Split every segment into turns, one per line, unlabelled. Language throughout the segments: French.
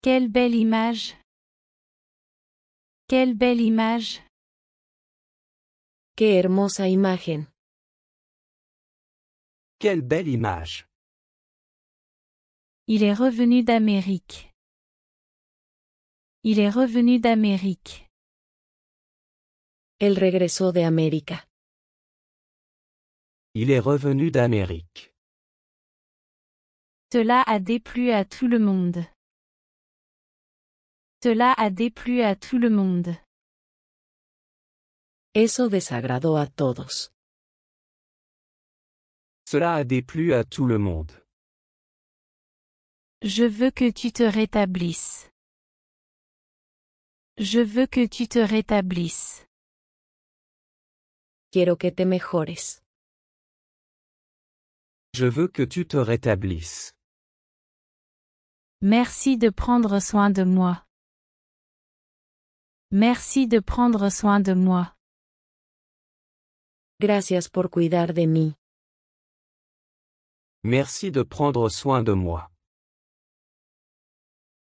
Quelle belle image! Quelle belle image!
¡Qué hermosa imagen!
Quelle belle image!
Il est revenu d'Amérique. Il est revenu d'Amérique.
Él regresó de América.
Il est revenu d'Amérique.
Cela a déplu à tout le monde. Cela a déplu à tout le monde.
Eso desagradó a todos.
Cela a déplu à tout le monde.
Je veux que tu te rétablisses. Je veux que tu te rétablisses.
Quiero que te mejores.
Je veux que tu te rétablisses.
Merci de prendre soin de moi. Merci de prendre soin de moi.
Gracias por cuidar de mí.
Merci de prendre soin de moi.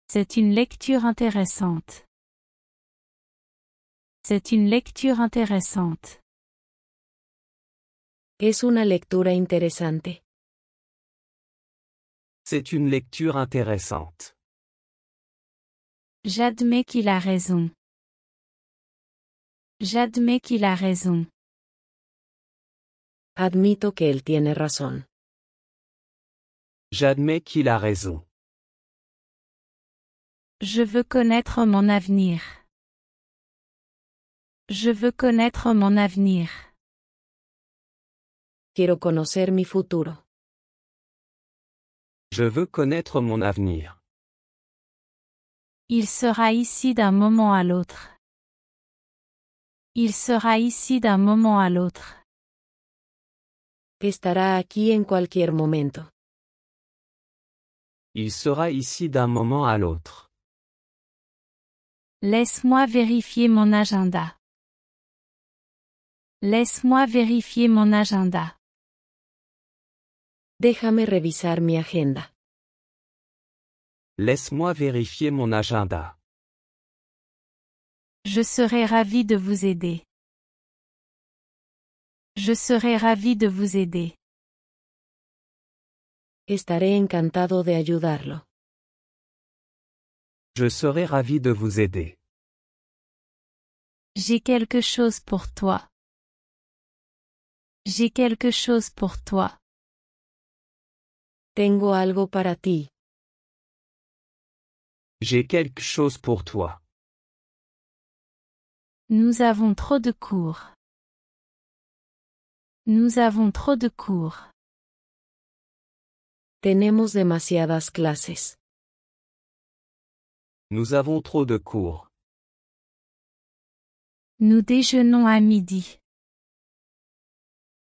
C'est une lecture intéressante. C'est une lecture intéressante.
Es una lectura interesante.
C'est une lecture intéressante.
J'admets qu'il a raison. J'admets qu'il a raison.
Admito que él tiene razón.
J'admets qu'il a raison.
Je veux connaître mon avenir. Je veux connaître mon avenir.
Quiero conocer mi futuro.
Je veux connaître mon avenir.
Il sera ici d'un moment à l'autre. Il sera ici d'un moment à l'autre.
Estará aquí en cualquier momento.
Il sera ici d'un moment à l'autre.
Laisse-moi vérifier mon agenda. Laisse-moi vérifier mon agenda.
Déjame revisar mi agenda.
Laisse-moi vérifier mon agenda.
Je serai ravi de vous aider. Je serai ravi de vous aider.
Estaré encantado de ayudarlo.
Je serai ravi de vous aider.
J'ai quelque chose pour toi. J'ai quelque chose pour toi.
Tengo algo para ti.
J'ai quelque chose pour toi.
Nous avons trop de cours. Nous avons trop de cours.
Tenemos demasiadas clases.
Nous avons trop de cours.
Nous déjeunons à midi.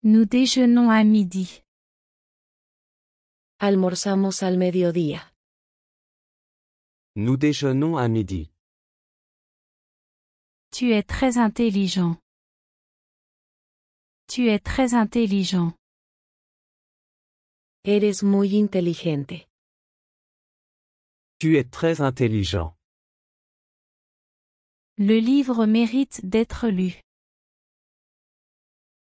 Nous déjeunons à midi.
Almorzamos al mediodía.
Nous déjeunons à midi.
Tu es très intelligent. Tu es très intelligent.
Eres muy inteligente.
Tu es très intelligent.
Le livre mérite d'être lu.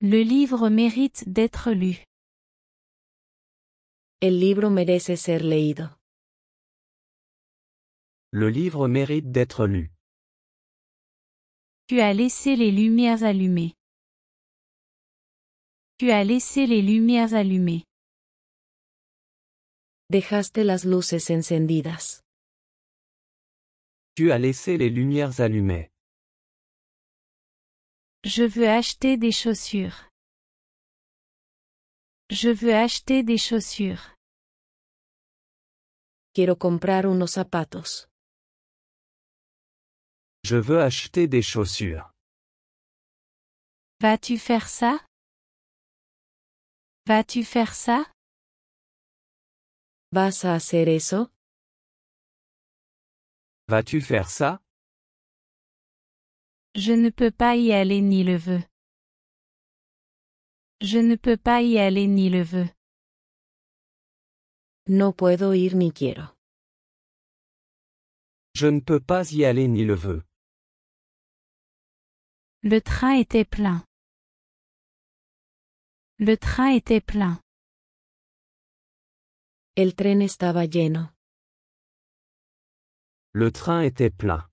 Le livre mérite d'être lu.
El libro merece ser leído.
Le livre mérite d'être lu.
Tu as laissé les lumières allumées. Tu as laissé les lumières allumées.
Dejaste las luces encendidas.
Tu as laissé les lumières allumées.
Je veux acheter des chaussures. Je veux acheter des chaussures.
Quiero comprar unos zapatos.
Je veux acheter des chaussures.
Vas-tu faire ça? Vas-tu faire ça?
¿Vas a hacer eso?
Vas-tu faire ça?
Je ne peux pas y aller ni le veux. Je ne peux pas y aller ni le veux.
No puedo ir ni quiero.
Je ne peux pas y aller ni le veux.
Le train était plein. Le train était plein.
El tren estaba lleno.
Le train était plein.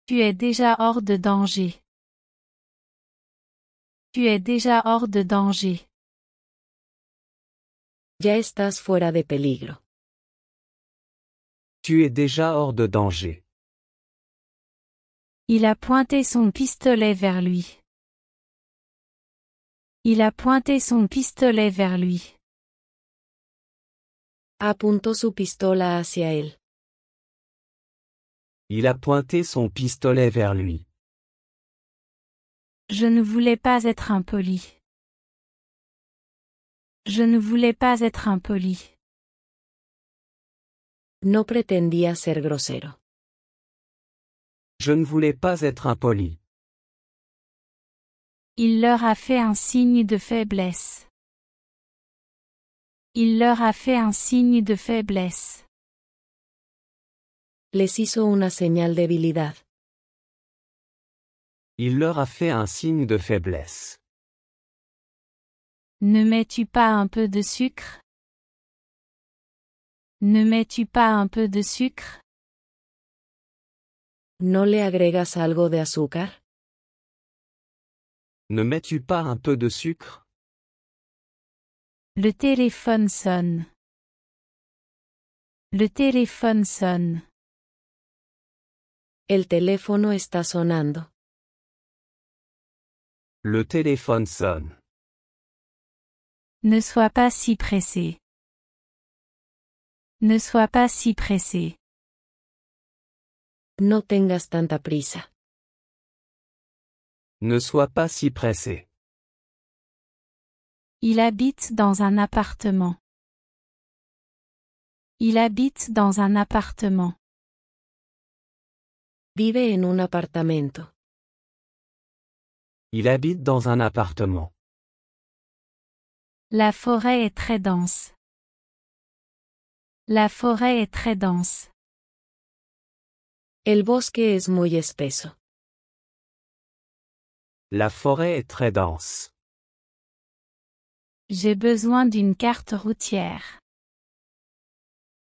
Tu es déjà hors de danger. Tu es déjà hors de danger.
Ya estás fuera de peligro.
Tu es déjà hors de danger.
Il a pointé son pistolet vers lui. Il a pointé son pistolet vers lui.
Apuntó su pistola hacia él.
Il a pointé son pistolet vers lui.
Je ne voulais pas être impoli. Je ne voulais pas être impoli.
No pretendía ser grosero.
Je ne voulais pas être impoli.
Il leur a fait un signe de faiblesse. Il leur a fait un signe de faiblesse.
Les hizo una señal de debilidad.
Il leur a fait un signe de faiblesse.
Ne mets-tu pas un peu de sucre? Ne mets-tu pas un peu de sucre?
¿No le agregas algo de azúcar?
Ne mets-tu pas un peu de sucre?
Le téléphone sonne. Le téléphone sonne.
El teléfono está sonando.
Le téléphone sonne.
Ne sois pas si pressé. Ne sois pas si pressé.
No tengas tanta prisa.
Ne sois pas si pressé.
Il habite dans un appartement. Il habite dans un appartement.
Vive en un apartamento.
Il habite dans un appartement.
La forêt est très dense. La forêt est très dense.
El bosque es muy espeso.
La forêt est très dense.
J'ai besoin d'une carte routière.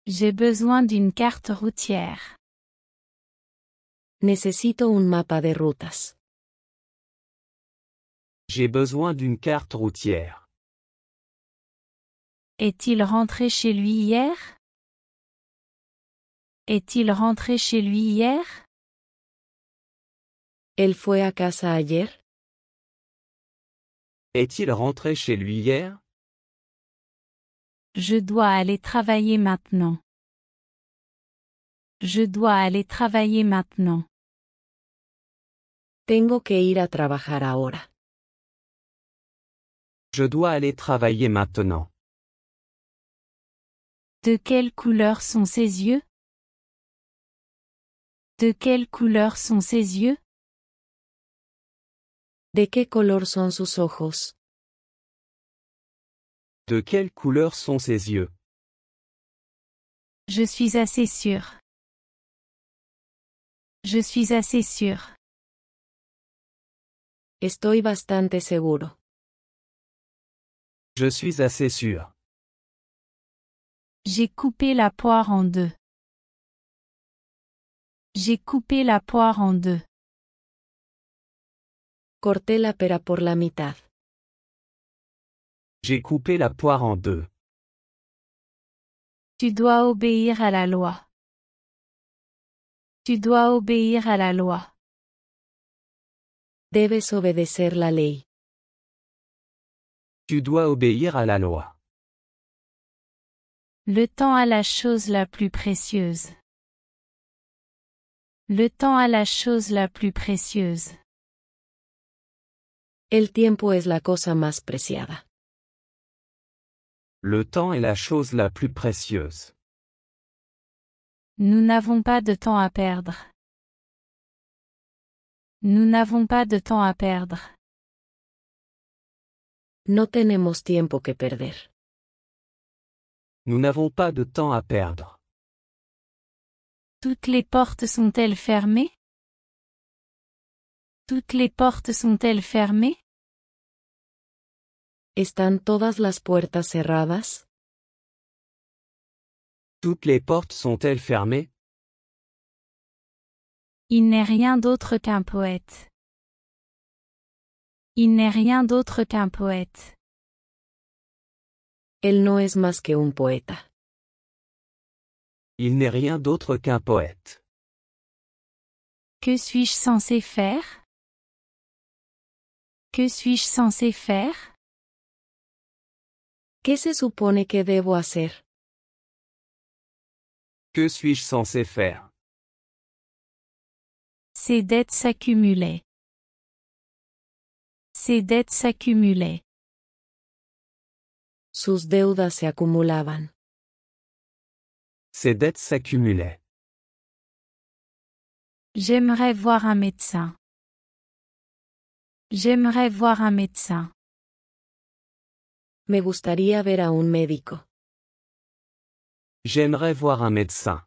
J'ai besoin d'une carte routière.
Necesito un mapa de rutas.
J'ai besoin d'une carte routière.
Est-il rentré chez lui hier? Est-il rentré chez lui hier?
¿Él fue a casa ayer?
Est-il rentré chez lui hier?
Je dois aller travailler maintenant. Je dois aller travailler maintenant.
Tengo que ir a trabajar ahora.
Je dois aller travailler maintenant.
De quelle couleur sont ses yeux? De quelle couleur sont ses yeux?
¿De qué color son sus ojos?
De quelle couleur sont ses yeux?
Je suis assez sûr. Je suis assez sûr.
Estoy bastante seguro.
Je suis assez sûr.
J'ai coupé la poire en deux. J'ai coupé la poire en deux.
Corté la pera por la mitad.
J'ai coupé la poire en deux.
Tu dois obéir à la loi. Tu dois obéir à la loi.
Debes obedecer la ley.
Tu dois obéir à la loi.
Le temps a la chose la plus précieuse. Le temps a la chose la plus précieuse.
El tiempo es la cosa más preciada.
Le temps est la chose la plus précieuse.
Nous n'avons pas de temps à perdre. Nous n'avons pas de temps à perdre.
No tenemos tiempo que perder.
Nous n'avons pas de temps à perdre.
Toutes les portes sont-elles fermées? Toutes les portes sont-elles fermées?
¿Están todas las puertas cerradas?
Toutes les portes sont-elles fermées?
Il n'est rien d'autre qu'un poète. Il n'est rien d'autre qu'un poète.
Él no es más que un poeta.
Il n'est rien d'autre qu'un poète.
Que suis-je censé faire? Que suis-je censé faire?
¿Qué se supone que debo hacer?
Que suis-je censé faire?
Ces dettes s'accumulaient. Ces dettes s'accumulaient.
Sus deudas se acumulaban.
Ses dettes s'accumulaient.
J'aimerais voir un médecin. J'aimerais voir un médecin.
Me gustaría ver a un médico.
J'aimerais voir un médecin.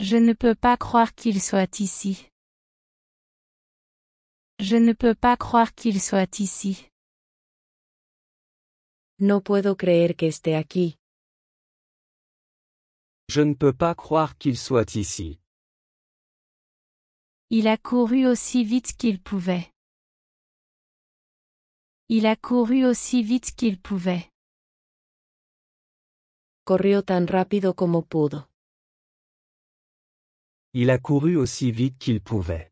Je ne peux pas croire qu'il soit ici. Je ne peux pas croire qu'il soit ici.
No puedo creer que esté aquí.
Je ne peux pas croire qu'il soit ici.
Il a couru aussi vite qu'il pouvait. Il a couru aussi vite qu'il pouvait.
Corrió tan rápido como pudo.
Il a couru aussi vite qu'il pouvait.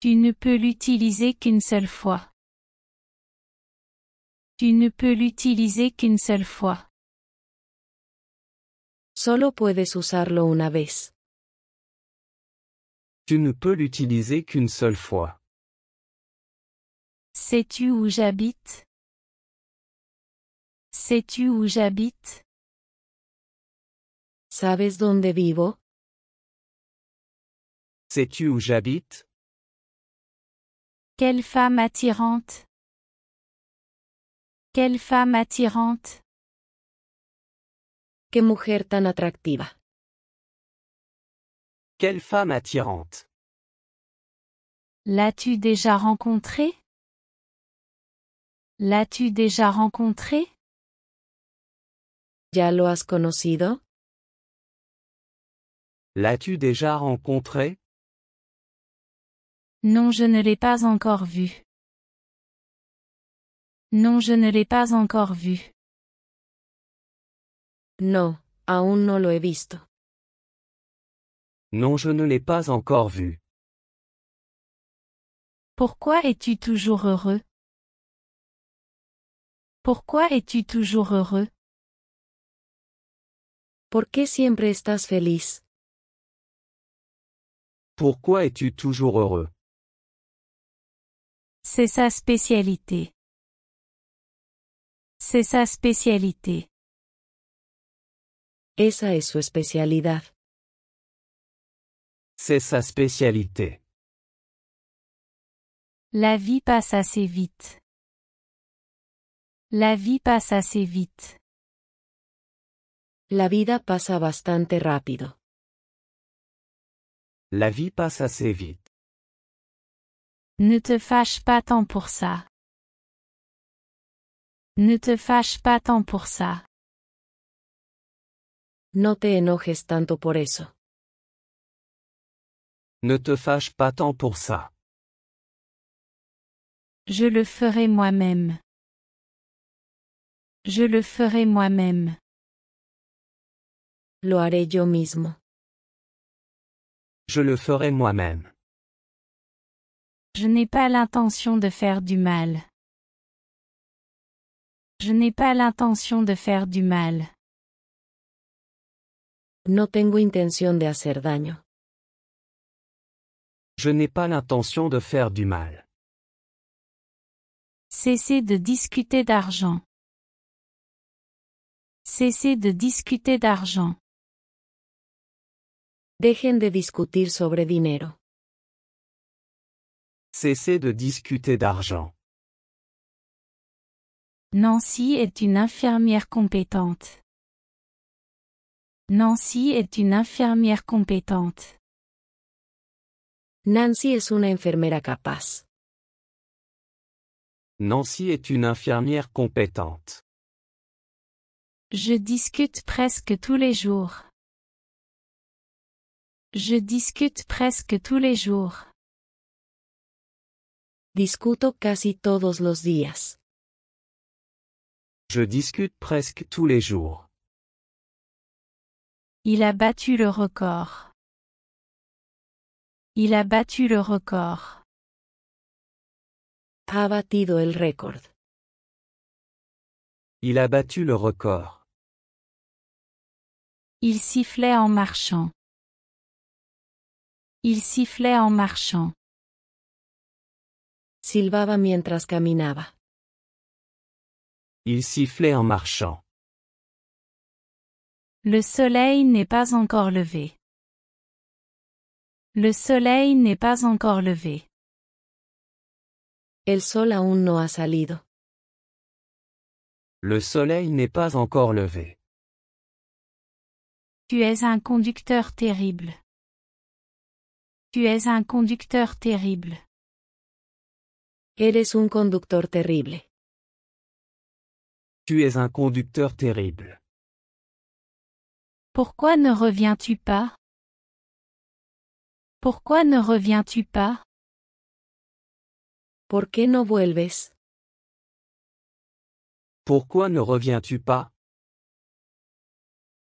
Tu ne peux l'utiliser qu'une seule fois. Tu ne peux l'utiliser qu'une seule fois.
Solo puedes usarlo una vez.
Tu ne peux l'utiliser qu'une seule fois.
Sais-tu où j'habite? Sais-tu où j'habite?
¿Sabes dónde vivo?
Sais-tu où j'habite?
Quelle femme attirante! Quelle femme attirante!
¡Qué mujer tan atractiva!
Quelle femme attirante!
L'as-tu déjà rencontrée? L'as-tu déjà rencontrée?
¿Ya lo has conocido?
L'as-tu déjà rencontré?
Non, je ne l'ai pas encore vue. Non, je ne l'ai pas encore vue.
No, aún no lo he visto.
Non, je ne l'ai pas encore vu.
Pourquoi es-tu toujours heureux? Pourquoi es-tu toujours heureux?
¿Por qué siempre estás feliz?
Pourquoi es-tu toujours heureux?
C'est sa spécialité. C'est sa spécialité.
Esa es su especialidad.
C'est sa spécialité.
La vie passe assez vite. La vie passe assez vite.
La vida pasa bastante rápido.
La vie passe assez vite.
Ne te fâche pas tant pour ça. Ne te fâche pas tant pour ça.
No te enojes tanto por eso.
Ne te fâche pas tant pour ça.
Je le ferai moi-même. Je le ferai moi-même.
Lo haré yo mismo.
Je le ferai moi-même.
Je n'ai pas l'intention de faire du mal. Je n'ai pas l'intention de faire du mal.
No tengo intención de hacer daño.
Je n'ai pas l'intention de faire du mal.
Cessez de discuter d'argent. Cessez de discuter d'argent.
Dejen de discutir sobre dinero.
Cessez de discuter d'argent.
Nancy est une infirmière compétente. Nancy est une infirmière compétente.
Nancy es una enfermera capaz.
Nancy est une infirmière compétente.
Je discute presque tous les jours. Je discute presque tous les jours.
Discuto casi todos los días.
Je discute presque tous les jours.
Il a battu le record. Il a battu le record.
Ha batido el récord.
Il a battu le record.
Il sifflait en marchant. Il sifflait en marchant.
Silbaba mientras caminaba.
Il sifflait en marchant.
Le soleil n'est pas encore levé. Le soleil n'est pas encore levé.
El sol aún no ha salido.
Le soleil n'est pas encore levé.
Tu es un conducteur terrible. Tu es un conducteur terrible.
Eres un conductor terrible.
Tu es un conducteur terrible.
Pourquoi ne reviens-tu pas? Pourquoi ne reviens-tu pas?
¿Por qué no vuelves?
Pourquoi ne reviens-tu pas?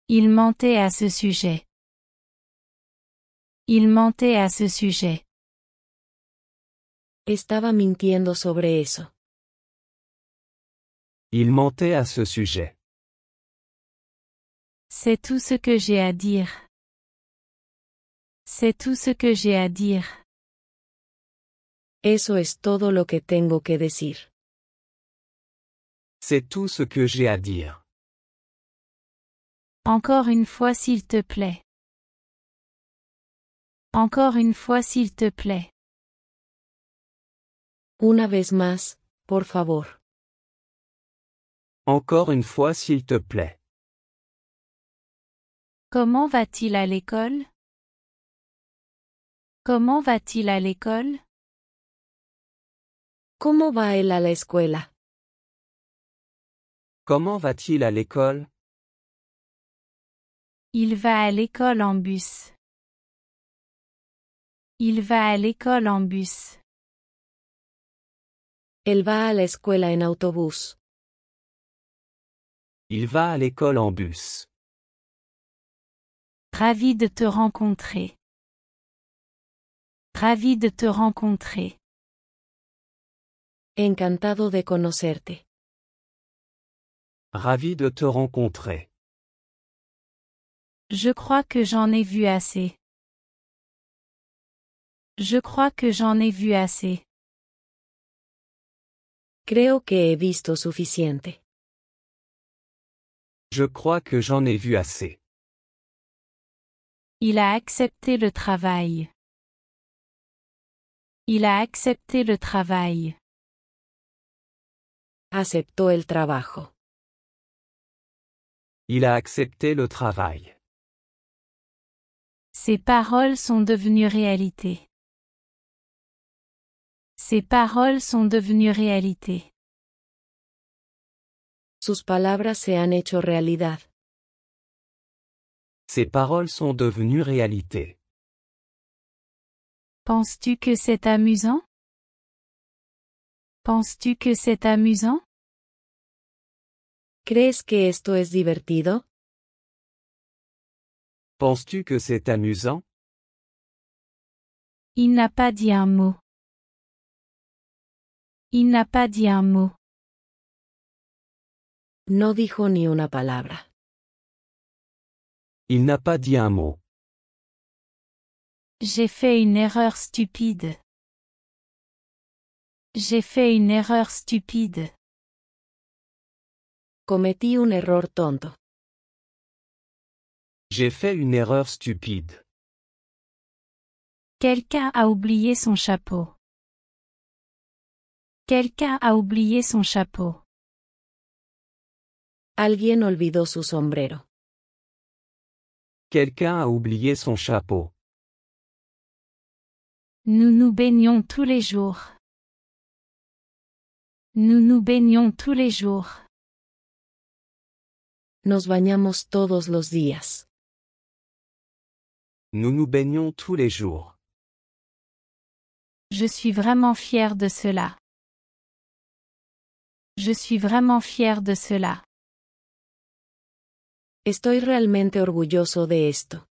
Il mentait à ce sujet. Il mentait à ce sujet.
Estaba mintiendo sobre eso.
Il mentait à ce sujet.
C'est tout ce que j'ai à dire. C'est tout ce que j'ai à dire.
Eso es todo lo que tengo que decir.
C'est tout ce que j'ai à dire.
Encore une fois s'il te plaît. Encore une fois s'il te plaît.
Una vez más, por favor.
Encore une fois s'il te plaît.
Comment va-t-il à l'école? Comment va-t-il à l'école?
¿Cómo va él a la escuela?
Comment va-t-il à l'école?
Il va à l'école en bus. Il va à l'école en bus.
Él va a la escuela en autobús.
Il va à l'école en bus.
Ravi de te rencontrer. Ravi de te rencontrer.
Encantado de conocerte.
Ravi de te rencontrer.
Je crois que j'en ai vu assez. Je crois que j'en ai vu assez.
Creo que he visto suficiente.
Je crois que j'en ai vu assez.
Il a accepté le travail. Il a accepté le travail.
Aceptó el trabajo.
Il a accepté le travail.
Ses paroles sont devenues réalité. Ses paroles sont devenues réalité.
Sus palabras se han hecho realidad.
Ses paroles sont devenues réalité.
Penses-tu que c'est amusant? Penses-tu que c'est amusant?
¿Crees que esto es divertido?
Penses-tu que c'est amusant?
Il n'a pas dit un mot. Il n'a pas dit un mot.
No dijo ni una palabra.
Il n'a pas dit un mot.
J'ai fait une erreur stupide. J'ai fait une erreur stupide.
Cometí un error tonto.
J'ai fait une erreur stupide.
Quelqu'un a oublié son chapeau. Quelqu'un a oublié son chapeau.
Alguien olvidó su sombrero.
Quelqu'un a oublié son chapeau.
Nous nous baignons tous les jours. Nous nous baignons tous les jours.
Nos bañamos todos los días.
Nous nous baignons tous les jours.
Je suis vraiment fier de cela. Je suis vraiment fier de cela.
Estoy realmente orgulloso de esto.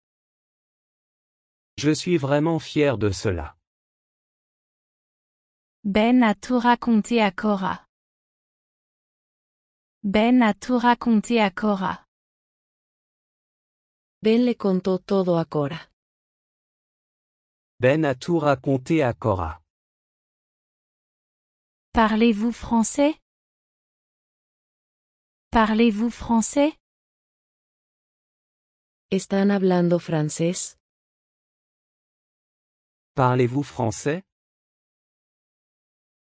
Je suis vraiment fier de cela.
Ben a tout raconté à Cora. Ben a tout raconté à Cora.
Ben le contó todo a Cora.
Ben a tout raconté à Cora.
Parlez-vous français? Parlez-vous français?
¿Están hablando francés?
Parlez-vous français?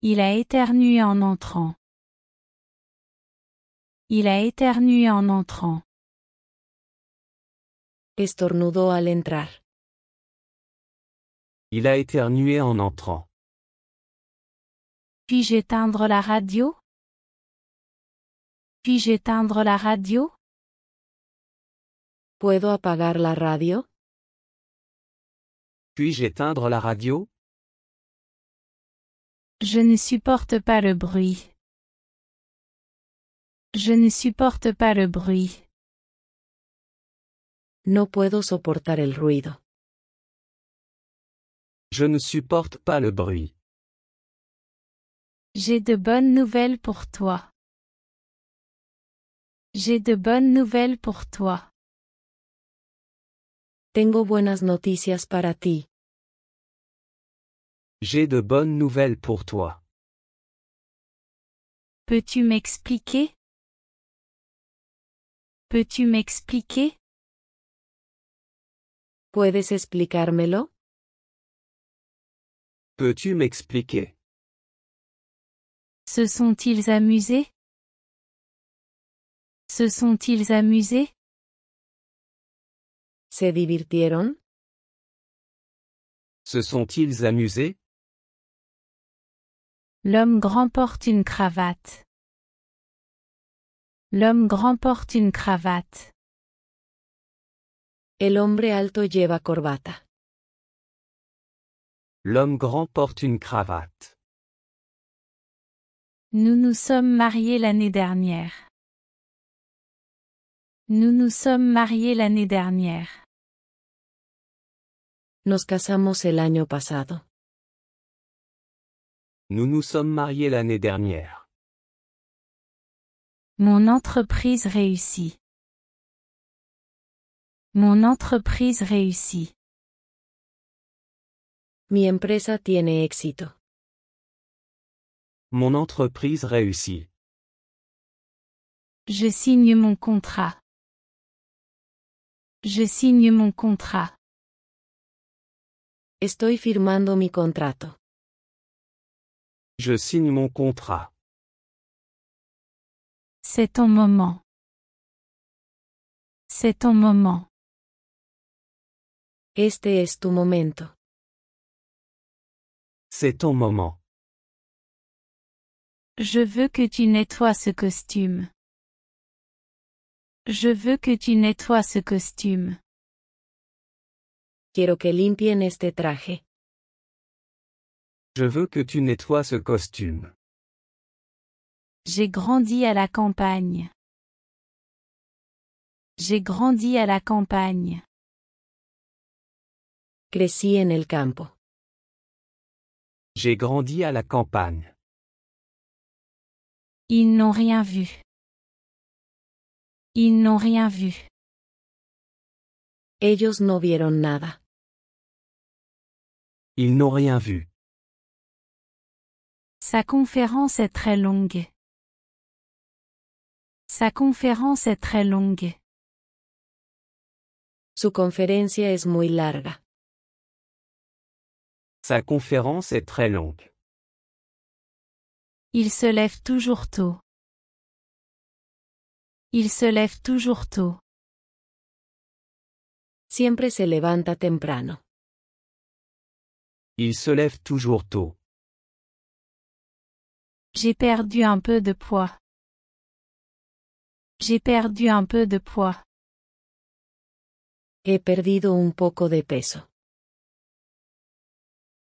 Il a éternué en entrant. Il a éternué en entrant.
Estornudó al entrar.
Il a éternué en entrant.
Puis-je éteindre la radio? Puis-je éteindre la radio?
¿Puedo apagar la radio?
Puis-je éteindre la radio?
Je ne supporte pas le bruit. Je ne supporte pas le bruit.
No puedo soportar el ruido.
Je ne supporte pas le bruit.
J'ai de bonnes nouvelles pour toi. J'ai de bonnes nouvelles pour toi.
Tengo buenas noticias para ti.
J'ai de bonnes nouvelles pour toi.
Peux-tu m'expliquer? Peux-tu m'expliquer?
¿Puedes explicármelo?
Peux-tu m'expliquer?
Se sont-ils amusés? Se sont-ils amusés?
¿Se divirtieron?
Se sont-ils amusés?
L'homme grand porte une cravate. L'homme grand porte une cravate.
El hombre alto lleva corbata.
L'homme grand porte une cravate.
Nous nous sommes mariés l'année dernière. Nous nous sommes mariés l'année dernière.
Nos casamos el año pasado.
Nous nous sommes mariés l'année dernière.
Mon entreprise réussit. Mon entreprise réussit.
Mi empresa tiene éxito.
Mon entreprise réussit.
Je signe mon contrat. Je signe mon contrat.
Estoy firmando mi contrato.
Je signe mon contrat.
C'est ton moment. C'est ton moment.
Este es tu momento.
C'est ton moment.
Je veux que tu nettoies ce costume. Je veux que tu nettoies ce costume.
Quiero que limpien este traje.
Je veux que tu nettoies ce costume.
J'ai grandi à la campagne. J'ai grandi à la campagne.
Crecí en el campo.
J'ai grandi à la campagne.
Ils n'ont rien vu. Ils n'ont rien vu.
Ellos no vieron nada.
Ils n'ont rien vu.
Sa conférence est très longue. Sa conférence est très longue.
Su conferencia es muy larga.
Sa conférence est très longue.
Il se lève toujours tôt. Il se lève toujours tôt.
Siempre se levanta temprano.
Il se lève toujours tôt.
J'ai perdu un peu de poids. J'ai perdu un peu de poids.
He perdido un poco de peso.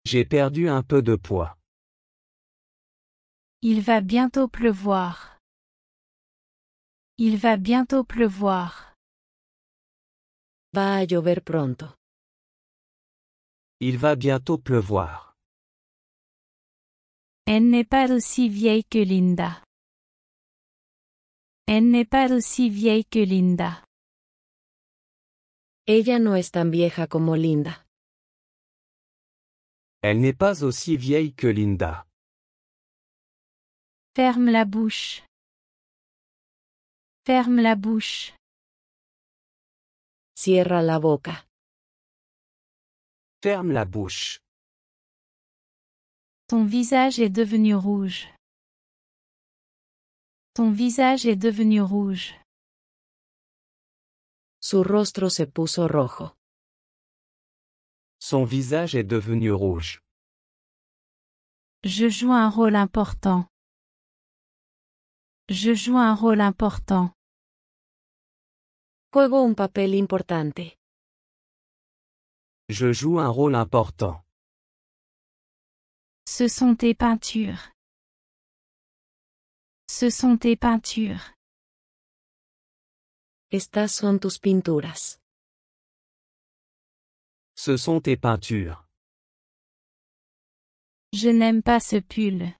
J'ai perdu un peu de poids.
Il va bientôt pleuvoir. Il va bientôt pleuvoir.
Va a llover pronto.
Il va bientôt pleuvoir.
Elle n'est pas aussi vieille que Linda. Elle n'est pas aussi vieille que Linda.
Ella no es tan vieja como Linda.
Elle n'est pas aussi vieille que Linda.
Ferme la bouche. Ferme la bouche.
Cierra la boca.
Ferme la bouche.
Ton visage est devenu rouge. Ton visage est devenu rouge.
Su rostro se puso rojo.
Son visage est devenu rouge.
Je joue un rôle important. Je joue un rôle important.
Juego un papel importante.
Je joue un rôle important.
Ce sont tes peintures. Ce sont tes peintures.
Estas son tus pinturas.
Ce sont tes peintures.
Je n'aime pas ce pull.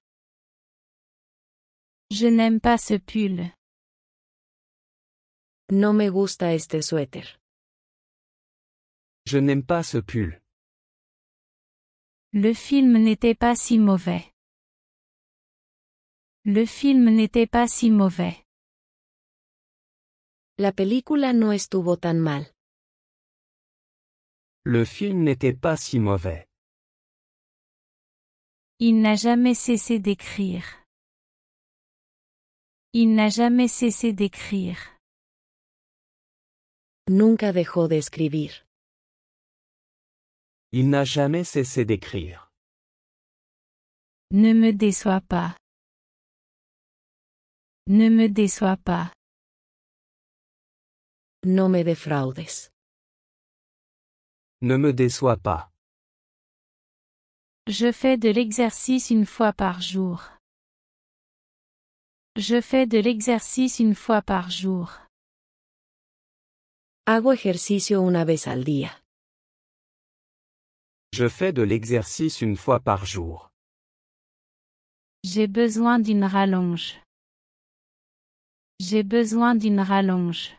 Je n'aime pas ce pull.
No me gusta este suéter.
Je n'aime pas ce pull.
Le film n'était pas si mauvais. Le film n'était pas si mauvais.
La película no estuvo tan mal.
Le film n'était pas si mauvais.
Il n'a jamais cessé d'écrire. Il n'a jamais cessé d'écrire.
Nunca dejó de escribir.
Il n'a jamais cessé d'écrire.
Ne me déçois pas. Ne me déçois pas.
No me defraudes.
Ne me déçois pas.
Je fais de l'exercice une fois par jour. Je fais de l'exercice une fois par jour.
Hago ejercicio una vez al día.
Je fais de l'exercice une fois par jour.
J'ai besoin d'une rallonge. J'ai besoin d'une rallonge.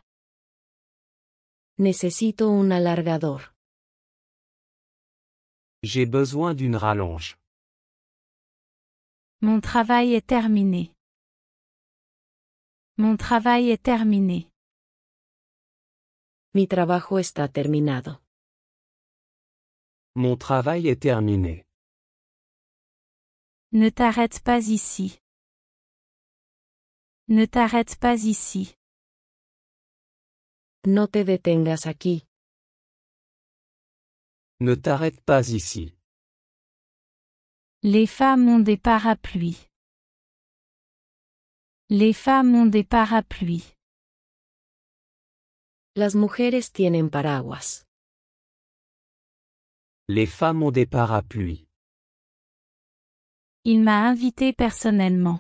Necesito un alargador.
J'ai besoin d'une rallonge.
Mon travail est terminé. Mon travail est terminé.
Mi trabajo está terminado.
Mon travail est terminé.
Ne t'arrête pas ici. Ne t'arrête pas ici.
No te detengas aquí.
Ne t'arrête pas ici.
Les femmes ont des parapluies. Les femmes ont des parapluies.
Las mujeres tienen paraguas.
Les femmes ont des parapluies.
Il m'a invité personnellement.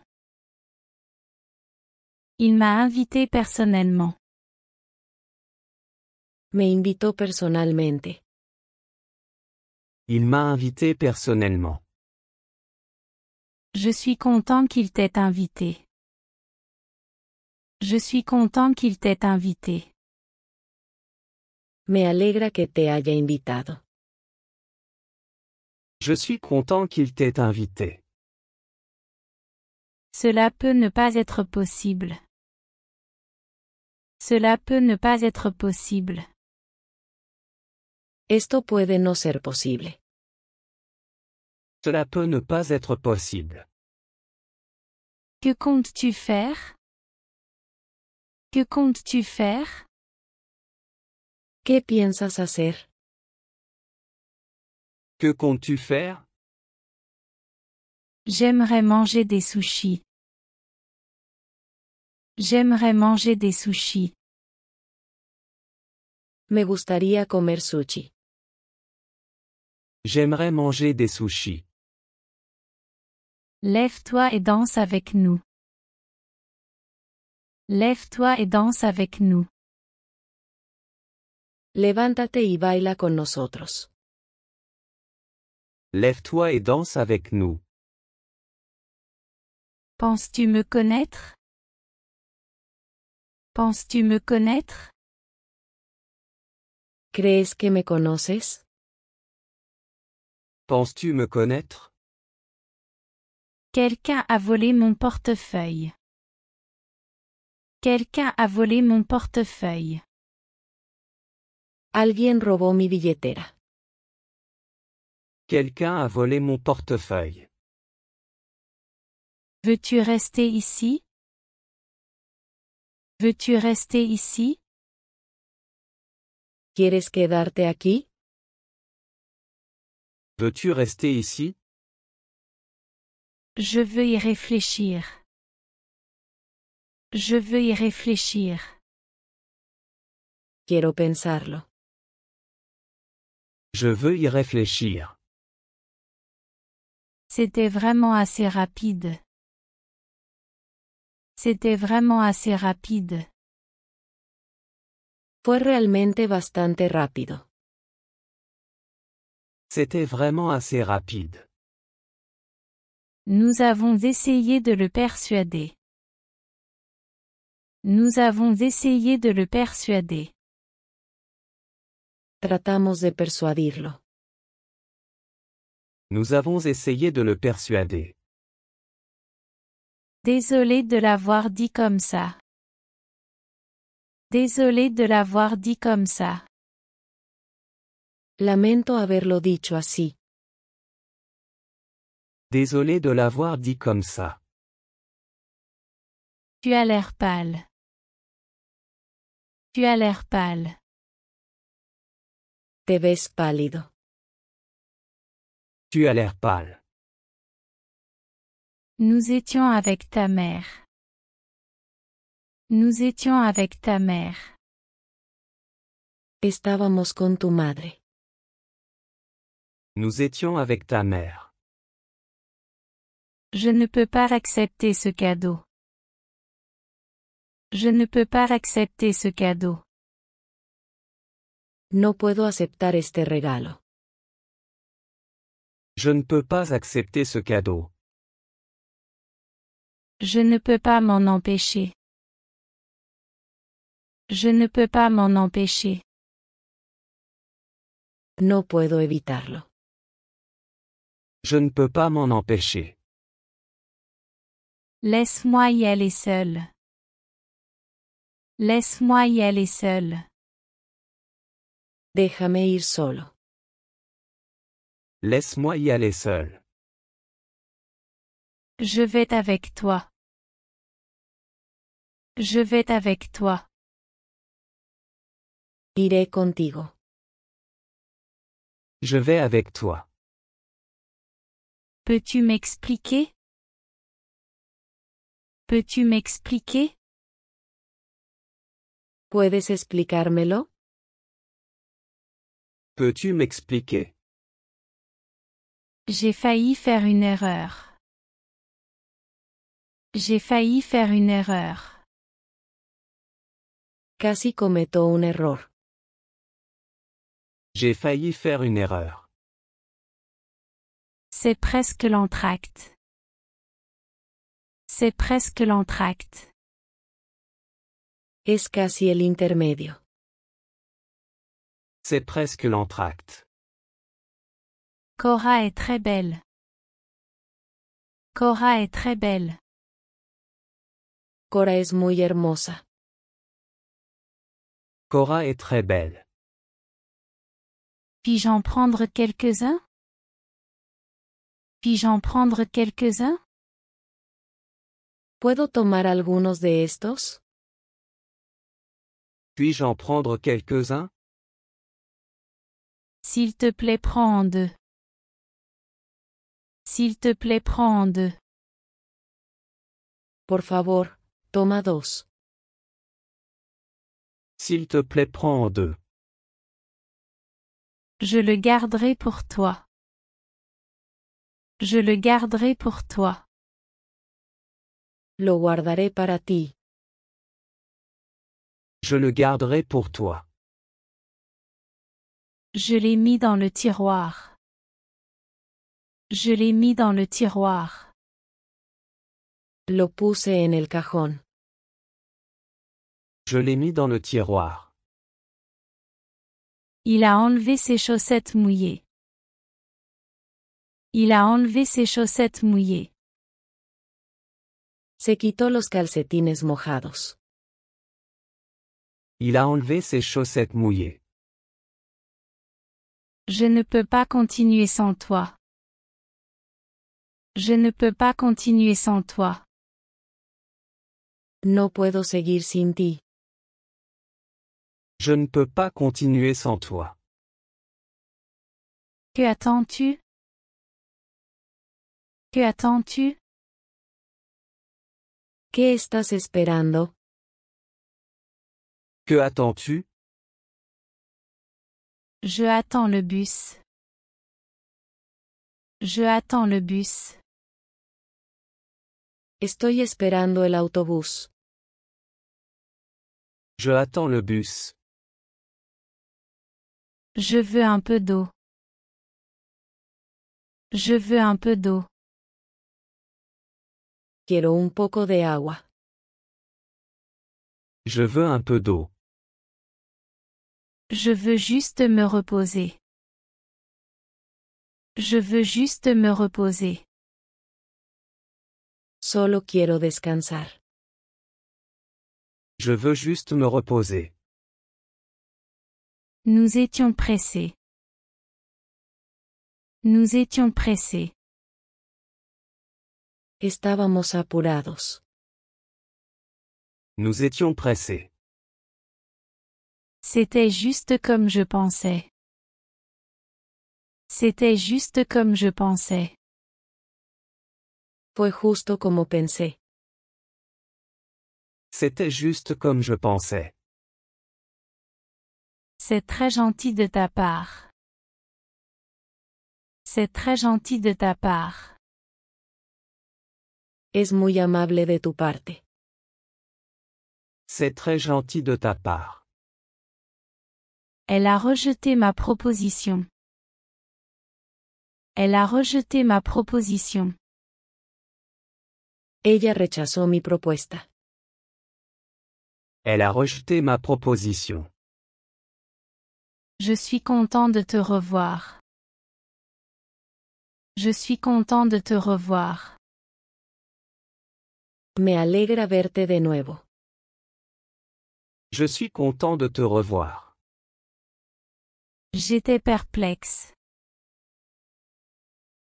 Il m'a invité personnellement.
Me invitó personalmente.
Il m'a invité personnellement.
Je suis content qu'il t'ait invité. Je suis content qu'il t'ait invité.
Me alegra que te haya invitado.
Je suis content qu'il t'ait invité.
Cela peut ne pas être possible. Cela peut ne pas être possible.
Esto puede no ser posible.
Cela peut ne pas être possible.
Que comptes-tu faire? Que comptes-tu faire?
¿Qué piensas hacer?
Que comptes-tu faire?
J'aimerais manger des sushis. J'aimerais manger des sushis.
Me gustaría comer sushi.
J'aimerais manger des sushis.
Lève-toi et danse avec nous. Lève-toi et danse avec nous.
Levántate y baila con nosotros.
Lève-toi et danse avec nous.
Penses-tu me connaître? Penses-tu me connaître?
¿Crees que me conoces?
Penses-tu me connaître?
Quelqu'un a volé mon portefeuille. Quelqu'un a volé mon portefeuille.
Alguien robó mi billetera.
Quelqu'un a volé mon portefeuille.
Veux-tu rester ici? Veux-tu rester ici?
¿Quieres quedarte aquí?
Veux-tu rester ici?
Je veux y réfléchir. Je veux y réfléchir.
Quiero pensarlo.
Je veux y réfléchir.
C'était vraiment assez rapide. C'était vraiment assez rapide.
Fue realmente bastante rápido.
C'était vraiment assez rapide.
Nous avons essayé de le persuader. Nous avons essayé de le persuader.
Tratamos de persuadirlo.
Nous avons essayé de le persuader.
Désolé de l'avoir dit comme ça. Désolé de l'avoir dit comme ça.
Lamento haberlo dicho así.
Désolé de l'avoir dit comme ça.
Tu as l'air pâle. Tu as l'air pâle.
Te ves pálido.
Tu as l'air pâle.
Nous étions avec ta mère. Nous étions avec ta mère.
Estábamos con tu madre.
Nous étions avec ta mère.
Je ne peux pas accepter ce cadeau. Je ne peux pas accepter ce cadeau.
No puedo aceptar este regalo.
Je ne peux pas accepter ce cadeau.
Je ne peux pas m'en empêcher. Je ne peux pas m'en empêcher.
No puedo evitarlo.
Je ne peux pas m'en empêcher.
Laisse-moi y aller seul. Laisse-moi y aller seul.
Déjame ir solo.
Laisse-moi y aller seul.
Je vais avec toi. Je vais avec toi.
Iré contigo.
Je vais avec toi.
Peux-tu m'expliquer? Peux-tu m'expliquer?
¿Puedes explicármelo?
Peux-tu m'expliquer?
J'ai failli faire une erreur. J'ai failli faire une erreur.
Casi cometo un error.
J'ai failli faire une erreur.
C'est presque l'entracte. C'est presque l'entracte.
Es casi el intermedio.
C'est presque l'entracte.
Cora est très belle. Cora est très belle.
Cora es muy hermosa.
Cora est très belle.
Puis-je en prendre quelques-uns? Puis-je en prendre quelques-uns?
¿Puedo tomar algunos de estos?
Puis-je en prendre quelques-uns?
S'il te plaît, prends en deux. S'il te plaît, prends en deux.
Por favor, toma dos.
S'il te plaît, prends en deux.
Je le garderai pour toi. Je le garderai pour toi.
Lo guardaré para ti.
Je le garderai pour toi.
Je l'ai mis dans le tiroir. Je l'ai mis dans le tiroir.
Lo puse en el cajón.
Je l'ai mis dans le tiroir.
Il a enlevé ses chaussettes mouillées. Il a enlevé ses chaussettes mouillées.
Se quitó los calcetines mojados.
Il a enlevé ses chaussettes mouillées.
Je ne peux pas continuer sans toi. Je ne peux pas continuer sans toi.
No puedo seguir sin ti.
Je ne peux pas continuer sans toi.
Que attends-tu? Que attends-tu?
¿Qué estás esperando?
Que attends-tu?
Je attends le bus. Je attends le bus.
Estoy esperando el autobús.
Je attends le bus.
Je veux un peu d'eau. Je veux un peu d'eau.
Quiero un poco de agua.
Je veux un peu d'eau.
Je veux juste me reposer. Je veux juste me reposer.
Solo quiero descansar.
Je veux juste me reposer.
Nous étions pressés. Nous étions pressés.
Estábamos apurados.
Nous étions pressés.
C'était juste comme je pensais. C'était juste comme je pensais.
Fue justo como pensé.
C'était juste comme je pensais.
C'est très gentil de ta part. C'est très gentil de ta part.
Es muy amable de tu parte.
C'est très gentil de ta part.
Elle a rejeté ma proposition. Elle a rejeté ma proposition.
Ella rechazó mi propuesta.
Elle a rejeté ma proposition.
Je suis content de te revoir. Je suis content de te revoir.
Me alegra verte de nuevo.
Je suis content de te revoir.
J'étais perplexe.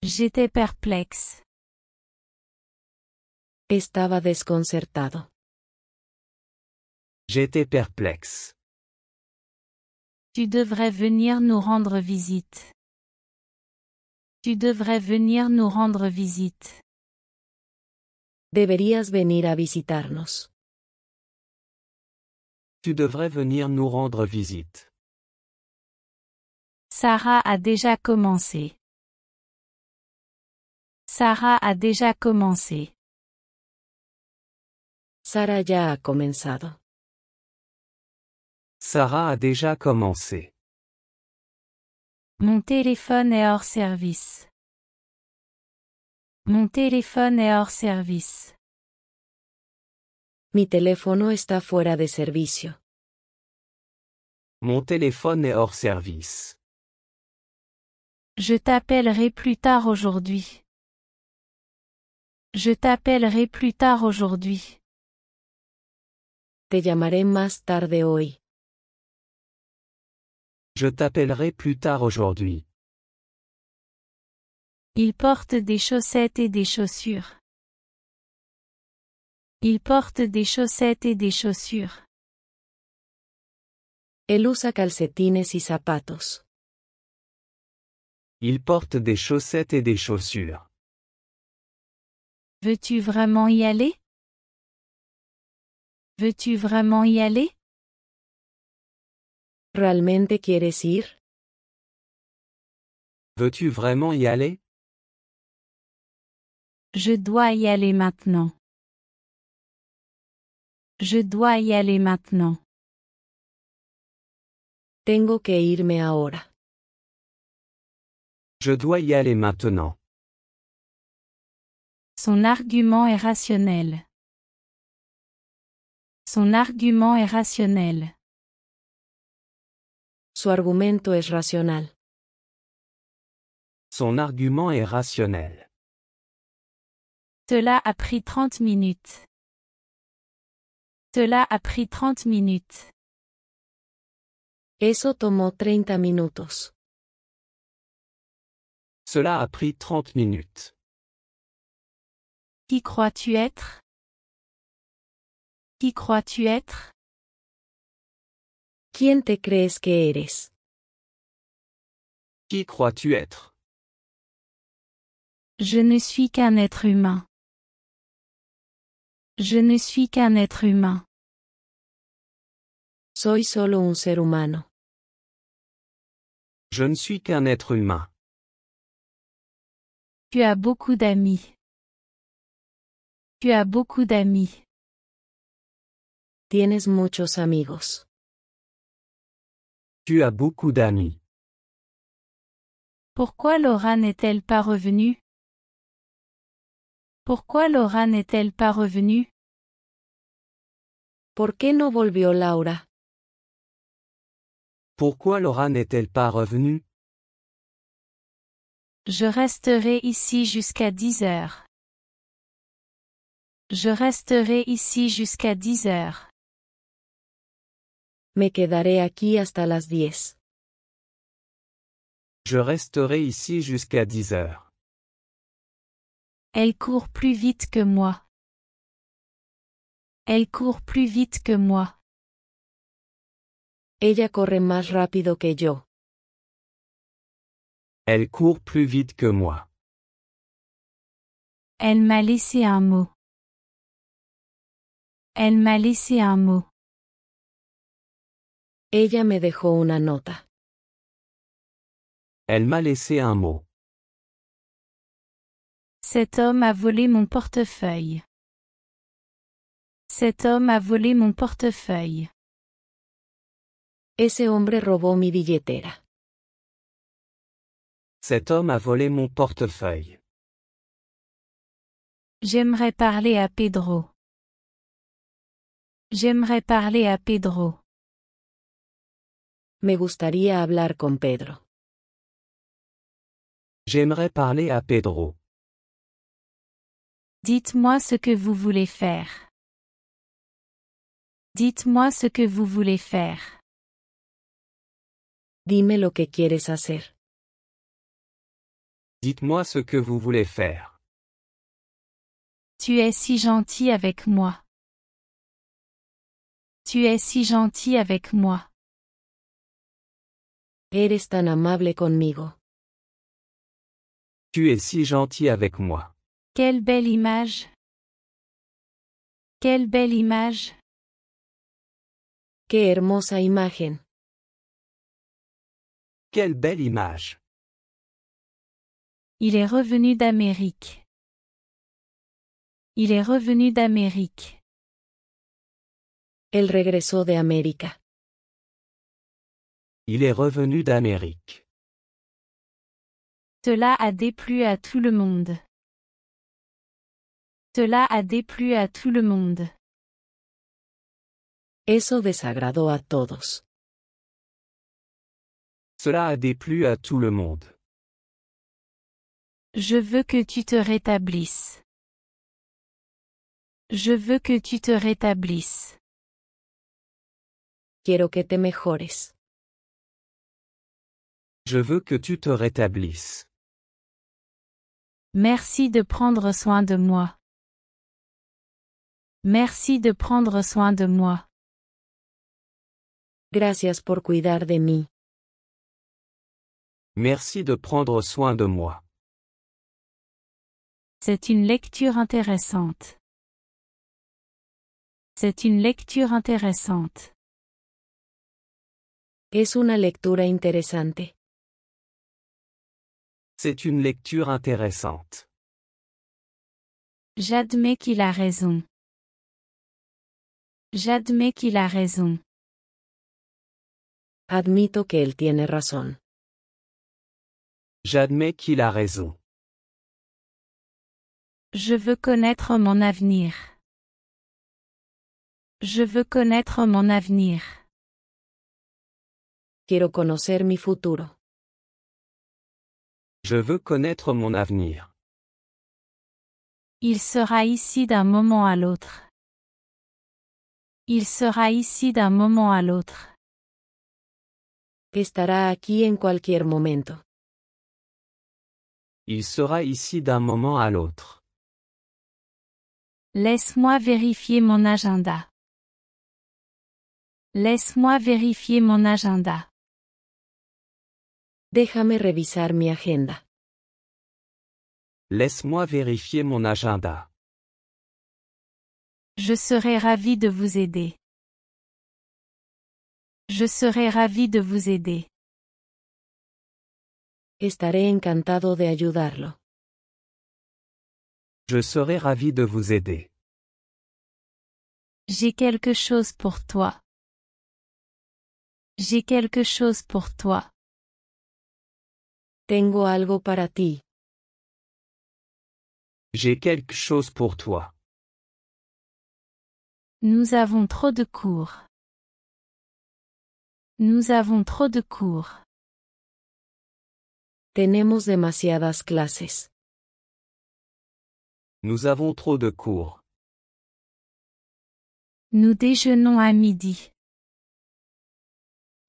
J'étais perplexe.
Estaba desconcertado.
J'étais perplexe.
Tu devrais venir nous rendre visite. Tu devrais venir nous rendre visite.
Deberías venir a visitarnos.
Tu devrais venir nous rendre visite.
Sarah a déjà commencé. Sarah a déjà commencé.
Sara ya ha comenzado.
Sarah a déjà commencé.
Mon téléphone est hors service. Mon téléphone est hors service.
Mi teléfono está fuera de servicio.
Mon téléphone est hors service.
Je t'appellerai plus tard aujourd'hui. Je t'appellerai plus tard aujourd'hui.
Te llamaré más tarde hoy.
Je t'appellerai plus tard aujourd'hui.
Il porte des chaussettes et des chaussures. Il porte des chaussettes et des chaussures.
Él usa calcetines y zapatos.
Il porte des chaussettes et des chaussures.
Veux-tu vraiment y aller? Veux-tu vraiment y aller?
¿Realmente quieres ir?
Veux-tu vraiment y aller?
Je dois y aller maintenant. Je dois y aller maintenant.
Tengo que irme ahora.
Je dois y aller maintenant.
Son argument est rationnel. Son argument est rationnel.
Su argumento es racional.
Son argument est rationnel.
Cela a pris 30 minutes. Cela a pris 30 minutes.
Eso tomó 30 minutos.
Cela a pris 30 minutes.
Qui crois-tu être? Qui crois-tu être?
¿Quién te crees que eres?
Qui crois-tu être?
Je ne suis qu'un être humain. Je ne suis qu'un être humain.
Soy solo un ser humano.
Je ne suis qu'un être humain.
Tu as beaucoup d'amis. Tu as beaucoup d'amis.
Tienes muchos amigos.
Tu as beaucoup d'amis.
Pourquoi Laura n'est-elle pas revenue? Pourquoi Laura n'est-elle pas revenue?
¿Por qué no volvió Laura?
Pourquoi Laura n'est-elle pas revenue?
Je resterai ici jusqu'à 10 heures. Je resterai ici jusqu'à 10 heures.
Me quedaré aquí hasta las 10.
Je resterai ici jusqu'à 10 heures.
Elle court plus vite que moi. Elle court plus vite que moi.
Ella corre más rápido que yo.
Elle court plus vite que moi.
Elle m'a laissé un mot. Elle m'a laissé un mot.
Ella me dejó una nota.
Elle m'a laissé un mot.
Cet homme a volé mon portefeuille. Cet homme a volé mon portefeuille.
Ese hombre robó mi billetera.
Cet homme a volé mon portefeuille.
J'aimerais parler à Pedro. J'aimerais parler à Pedro.
Me gustaría hablar con Pedro.
J'aimerais parler à Pedro.
Dites-moi ce que vous voulez faire. Dites-moi ce que vous voulez faire.
Dime lo que quieres hacer.
Dites-moi ce que vous voulez faire.
Tu es si gentil avec moi. Tu es si gentil avec moi.
Eres tan amable conmigo.
Tu es si gentil avec moi.
Quelle belle image. Quelle belle image.
Qué hermosa imagen.
Quelle belle image.
Il est revenu d'Amérique. Il est revenu d'Amérique.
Él regresó de América.
Il est revenu d'Amérique.
Cela a déplu à tout le monde. Cela a déplu à tout le monde.
Eso desagradó a todos.
Cela a déplu à tout le monde.
Je veux que tu te rétablisses. Je veux que tu te rétablisses.
Quiero que te mejores.
Je veux que tu te rétablisses.
Merci de prendre soin de moi. Merci de prendre soin de moi.
Gracias por cuidar de mí.
Merci de prendre soin de moi.
C'est une lecture intéressante. C'est une lecture intéressante.
Es una lectura interesante.
C'est une lecture intéressante.
J'admets qu'il a raison. J'admets qu'il a raison.
Admito que él tiene razón.
J'admets qu'il a raison.
Je veux connaître mon avenir. Je veux connaître mon avenir.
Quiero conocer mi futuro.
Je veux connaître mon avenir.
Il sera ici d'un moment à l'autre. Il sera ici d'un moment à l'autre.
Estará aquí en cualquier momento.
Il sera ici d'un moment à l'autre.
Laisse-moi vérifier mon agenda. Laisse-moi vérifier mon agenda.
Déjame revisar mi agenda.
Laisse-moi vérifier mon agenda.
Je serai ravi de vous aider. Je serai ravi de vous aider.
Estaré encantado de ayudarlo.
Je serai ravi de vous aider.
J'ai quelque chose pour toi. J'ai quelque chose pour toi.
Tengo algo para ti.
J'ai quelque chose pour toi.
Nous avons trop de cours. Nous avons trop de cours.
Tenemos demasiadas clases.
Nous avons trop de cours.
Nous déjeunons à midi.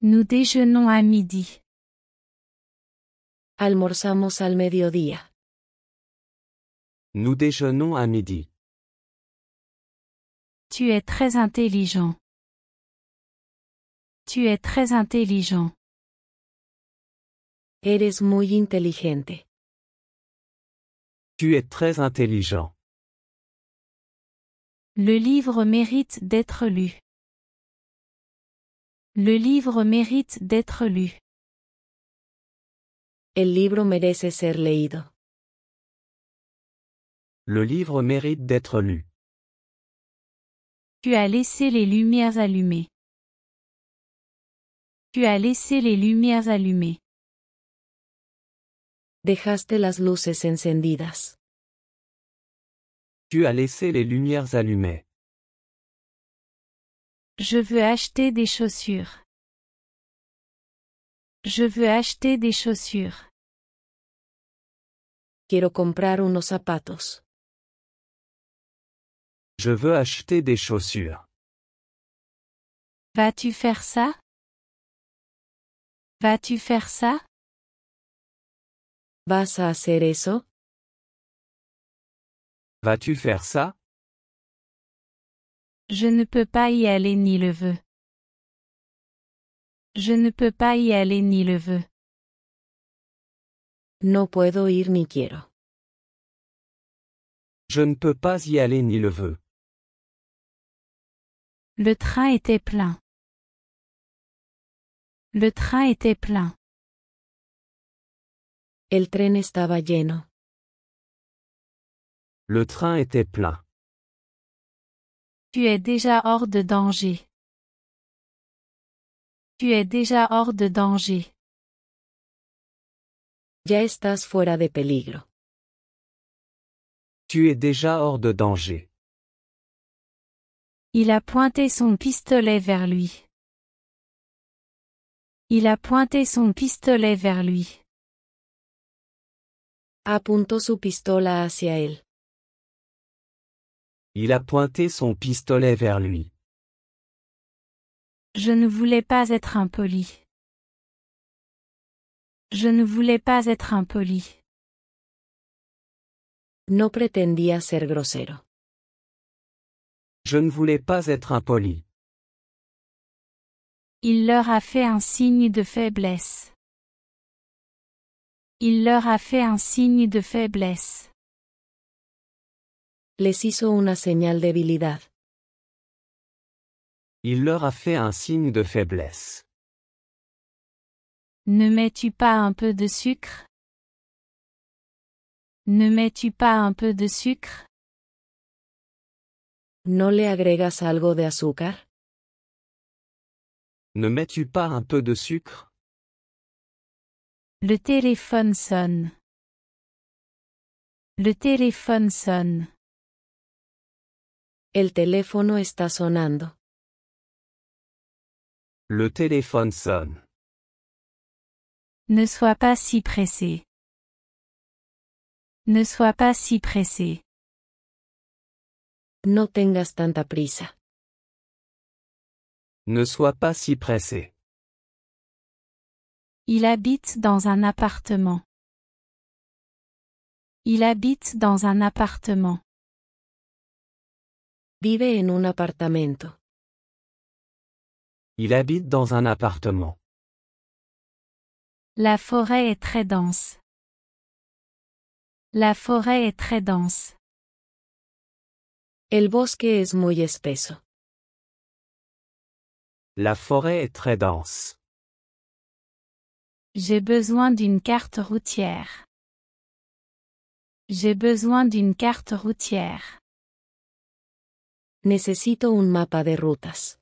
Nous déjeunons à midi.
Almorzamos al mediodía.
Nous déjeunons à midi.
Tu es très intelligent. Tu es très intelligent.
Eres muy inteligente.
Tu es très intelligent.
Le livre mérite d'être lu. Le livre mérite d'être lu.
El libro merece ser leído.
Le livre mérite d'être lu.
Tu as laissé les lumières allumées. Tu as laissé les lumières allumées.
Dejaste las luces encendidas.
Tu as laissé les lumières allumées.
Je veux acheter des chaussures. Je veux acheter des chaussures.
Quiero comprar unos zapatos.
Je veux acheter des chaussures.
Vas-tu faire ça? Vas-tu faire ça?
¿Vas a hacer eso?
Vas-tu faire ça?
Je ne peux pas y aller ni le veux. Je ne peux pas y aller ni le veux.
No puedo ir ni quiero.
Je ne peux pas y aller ni le veux.
Le train était plein. Le train était plein.
El tren estaba lleno.
Le train était plein.
Tu es déjà hors de danger. Tu es déjà hors de danger.
Ya estás fuera de peligro.
Tu es déjà hors de danger.
Il a pointé son pistolet vers lui. Il a pointé son pistolet vers lui.
Apuntó su pistola hacia él.
Il a pointé son pistolet vers lui.
Je ne voulais pas être impoli. Je ne voulais pas être impoli.
No pretendía ser grosero.
Je ne voulais pas être impoli.
Il leur a fait un signe de faiblesse. Il leur a fait un signe de faiblesse.
Les hizo una señal de debilidad.
Il leur a fait un signe de faiblesse.
Ne mets-tu pas un peu de sucre? Ne mets-tu pas un peu de sucre?
¿No le agregas algo de azúcar?
Ne mets-tu pas un peu de sucre?
Le téléphone sonne. Le téléphone sonne.
El teléfono está sonando.
Le téléphone sonne.
Ne sois pas si pressé. Ne sois pas si pressé.
No tengas tanta prisa.
Ne sois pas si pressé.
Il habite dans un appartement. Il habite dans un appartement.
Vive en un apartamento.
Il habite dans un appartement.
La forêt est très dense. La forêt est très dense.
El bosque es muy espeso.
La forêt est très dense.
J'ai besoin d'une carte routière. J'ai besoin d'une carte routière.
Necesito un mapa de rutas.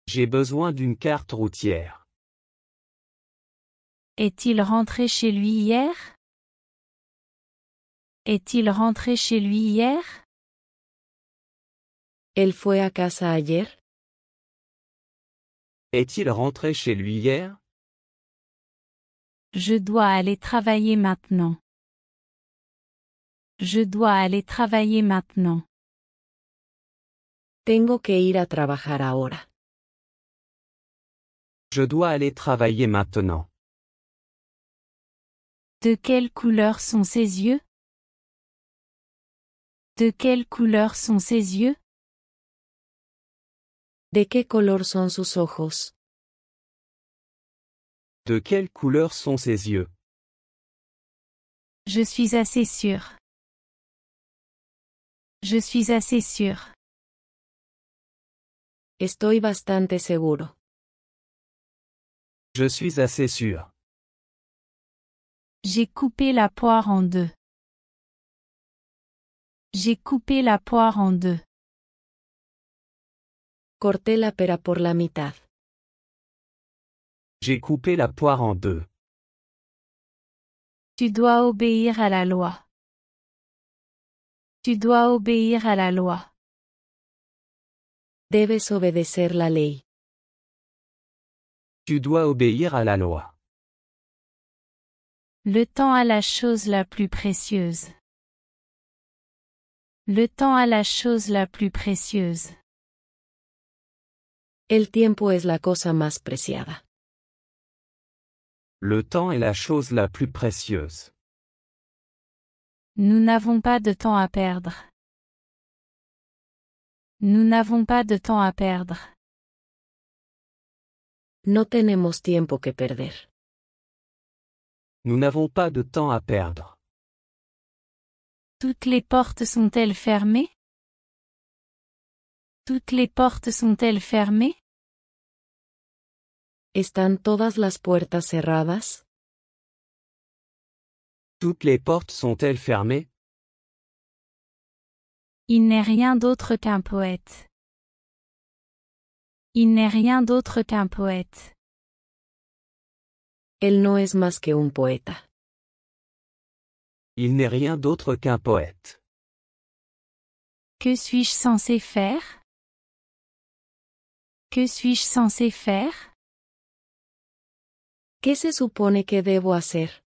J'ai besoin d'une carte routière.
Est-il rentré chez lui hier? Est-il rentré chez lui hier?
¿Él fue a casa ayer?
Est-il rentré chez lui hier?
Je dois aller travailler maintenant. Je dois aller travailler maintenant.
Tengo que ir a trabajar ahora.
Je dois aller travailler maintenant.
De quelle couleur sont ses yeux? De quelle couleur sont ses yeux?
¿De qué color son sus ojos?
De quelle couleur sont ses yeux?
Je suis assez sûr. Je suis assez sûr.
Estoy bastante seguro.
Je suis assez sûr.
J'ai coupé la poire en deux. J'ai coupé la poire en deux.
Corté la pera por la mitad.
J'ai coupé la poire en deux.
Tu dois obéir à la loi. Tu dois obéir à la loi.
Debes obedecer la ley.
Tu dois obéir à la loi.
Le temps est la chose la plus précieuse. Le temps est la chose la plus précieuse.
El tiempo es la cosa más preciada.
Le temps est la chose la plus précieuse.
Nous n'avons pas de temps à perdre. Nous n'avons pas de temps à perdre.
No tenemos tiempo que perder.
Nous n'avons pas de temps à perdre.
Toutes les portes sont-elles fermées? Toutes les portes sont-elles fermées?
¿Están todas las puertas cerradas?
Toutes les portes sont-elles fermées?
Il n'est rien d'autre qu'un poète. Il n'est rien d'autre qu'un poète.
Él no es más que un poeta.
Il n'est rien d'autre qu'un poète.
Que suis-je censé faire? Que suis-je censé faire?
¿Qué se supone que debo hacer?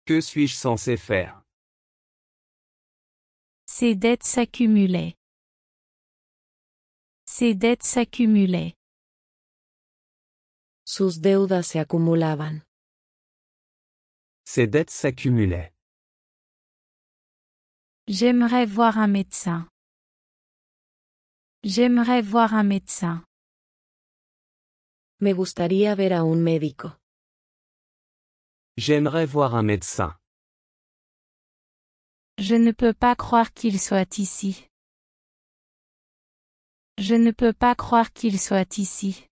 Que suis-je censé faire?
Ces dettes s'accumulaient. Ces dettes s'accumulaient.
Sus deudas se acumulaban.
Ses dettes s'accumulaient.
J'aimerais voir un médecin. J'aimerais voir un médecin.
Me gustaría ver a un médico.
J'aimerais voir un médecin.
Je ne peux pas croire qu'il soit ici. Je ne peux pas croire qu'il soit ici.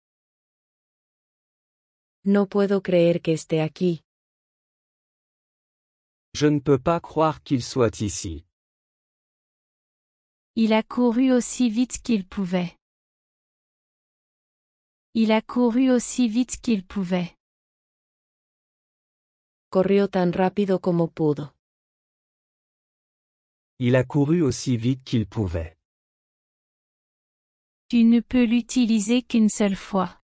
No puedo creer que esté aquí.
Je ne peux pas croire qu'il soit ici.
Il a couru aussi vite qu'il pouvait. Il a couru aussi vite qu'il pouvait.
Corrió tan rápido como pudo.
Il a couru aussi vite qu'il pouvait.
Tu ne peux l'utiliser qu'une seule fois.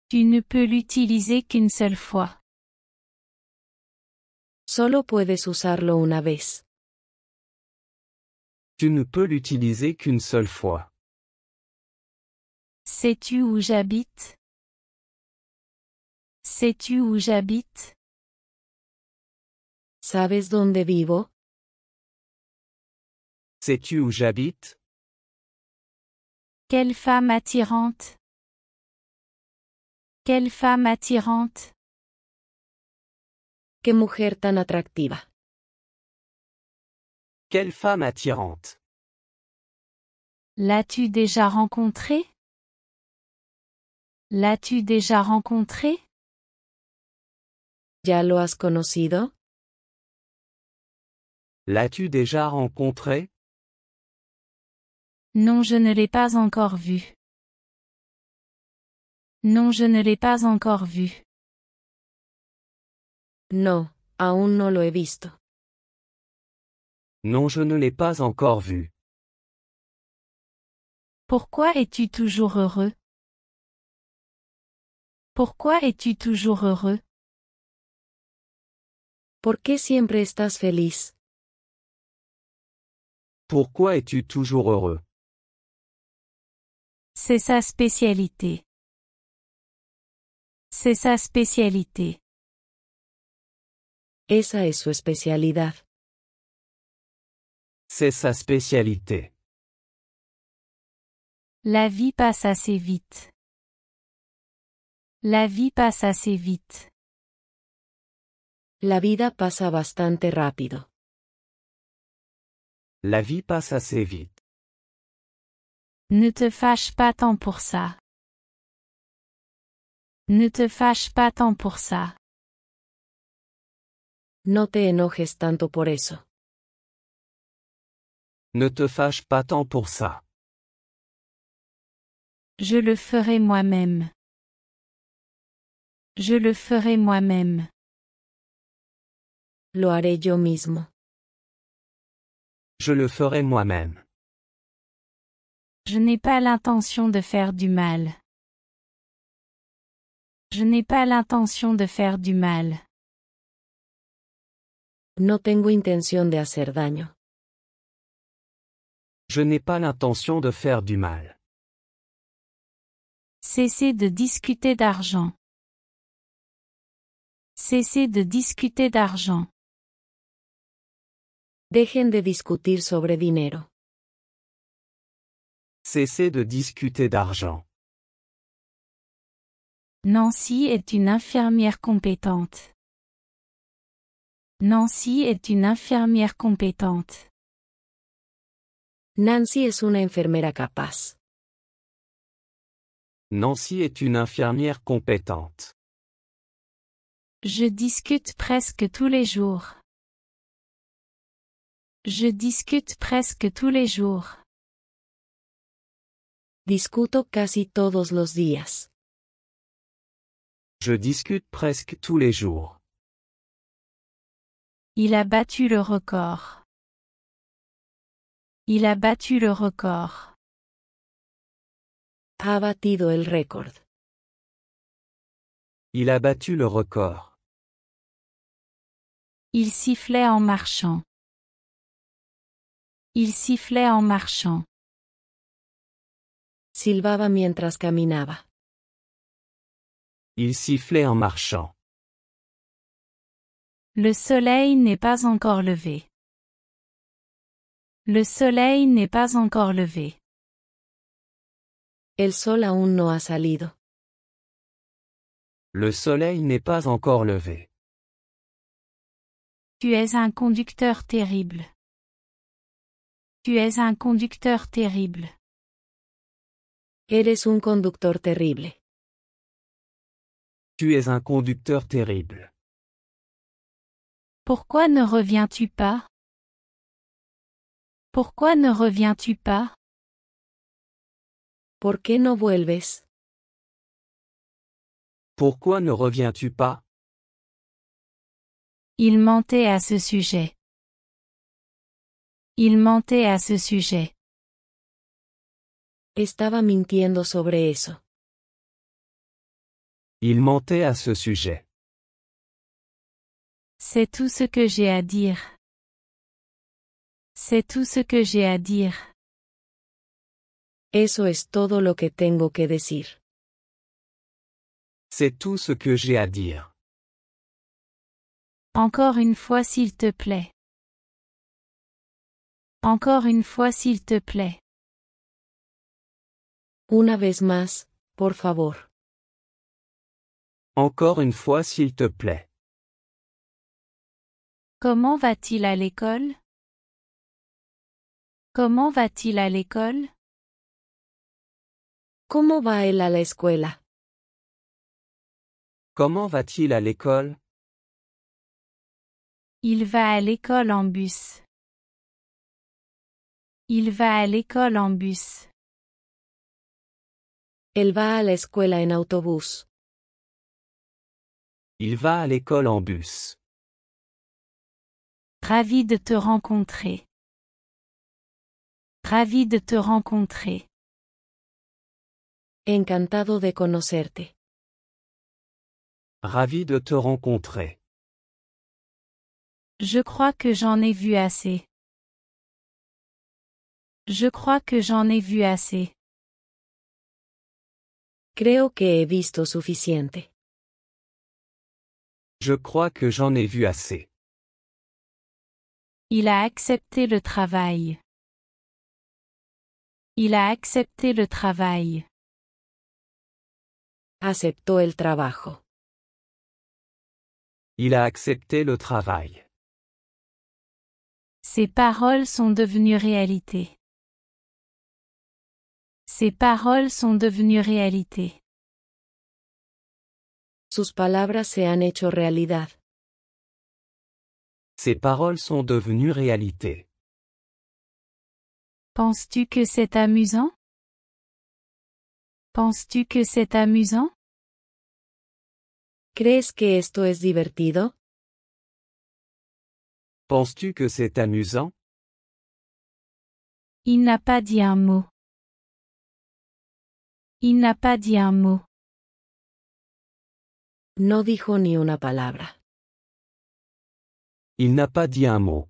Tu ne peux l'utiliser qu'une seule fois.
Solo puedes usarlo una vez.
Tu ne peux l'utiliser qu'une seule fois.
Sais-tu où j'habite? Sais-tu où j'habite?
¿Sabes dónde vivo?
Sais-tu où j'habite?
Quelle femme attirante! Quelle femme attirante!
¡Qué mujer tan atractiva!
Quelle femme attirante!
L'as-tu déjà rencontrée? L'as-tu déjà rencontrée?
¿Ya lo has conocido?
L'as-tu déjà rencontré?
Non, je ne l'ai pas encore vue. Non, je ne l'ai pas encore vue.
No, aún no lo he visto.
Non, je ne l'ai pas encore vu.
Pourquoi es-tu toujours heureux? Pourquoi es-tu toujours heureux?
¿Por qué siempre estás feliz?
Pourquoi es-tu toujours heureux?
C'est sa spécialité. C'est sa spécialité.
Esa es su especialidad.
C'est sa spécialité.
La vie passe assez vite. La vie passe assez vite.
La vida pasa bastante rápido.
La vie passe assez vite.
Ne te fâche pas tant pour ça. Ne te fâche pas tant pour ça.
No te enojes tanto por eso.
Ne te fâche pas tant pour ça.
Je le ferai moi-même. Je le ferai moi-même.
Lo haré yo mismo.
Je le ferai moi-même.
Je n'ai pas l'intention de faire du mal. Je n'ai pas l'intention de faire du mal.
No tengo intención de hacer daño.
Je n'ai pas l'intention de faire du mal.
Cessez de discuter d'argent. Cessez de discuter d'argent.
Dejen de discutir sobre dinero.
Cessez de discuter d'argent.
Nancy est une infirmière compétente. Nancy est une infirmière compétente.
Nancy es una enfermera capaz.
Nancy est une infirmière compétente.
Je discute presque tous les jours. Je discute presque tous les jours.
Discuto casi todos los días.
Je discute presque tous les jours.
Il a battu le record. Il a battu le record.
Ha batido el récord.
Il a battu le record.
Il sifflait en marchant. Il sifflait en marchant.
Silbaba mientras caminaba.
Il sifflait en marchant.
Le soleil n'est pas encore levé. Le soleil n'est pas encore levé.
El sol aún no ha salido.
Le soleil n'est pas encore levé.
Tu es un conducteur terrible. Tu es un conducteur terrible.
Eres un conductor terrible.
Tu es un conducteur terrible.
Pourquoi ne reviens-tu pas? Pourquoi ne reviens-tu pas?
¿Por qué no vuelves?
Pourquoi ne reviens-tu pas?
Il mentait à ce sujet. Il mentait à ce sujet.
Estaba mintiendo sobre eso.
Il mentait à ce sujet.
C'est tout ce que j'ai à dire. C'est tout ce que j'ai à dire.
Eso es todo lo que tengo que decir.
C'est tout ce que j'ai à dire.
Encore une fois s'il te plaît. Encore une fois s'il te plaît.
Una vez más, por favor.
Encore une fois s'il te plaît.
Comment va-t-il à l'école? Comment va-t-il à l'école?
¿Cómo va él a la escuela?
Comment va-t-il à l'école?
Il va à l'école en bus. Il va à l'école en bus.
Él va a la escuela en autobús.
Il va à l'école en bus.
Ravi de te rencontrer. Ravi de te rencontrer.
Encantado de conocerte.
Ravi de te rencontrer.
Je crois que j'en ai vu assez. Je crois que j'en ai vu assez.
Creo que he visto suficiente.
Je crois que j'en ai vu assez.
Il a accepté le travail. Il a accepté le travail.
Aceptó el trabajo.
Il a accepté le travail.
Ses paroles sont devenues réalité. Ses paroles sont devenues réalité.
Sus palabras se han hecho realidad.
Ses paroles sont devenues réalité.
Penses-tu que c'est amusant? Penses-tu que c'est amusant?
¿Crees que esto es divertido?
Penses-tu que c'est amusant?
Il n'a pas dit un mot. Il n'a pas dit un mot.
No dijo ni una palabra.
Il n'a pas dit un mot.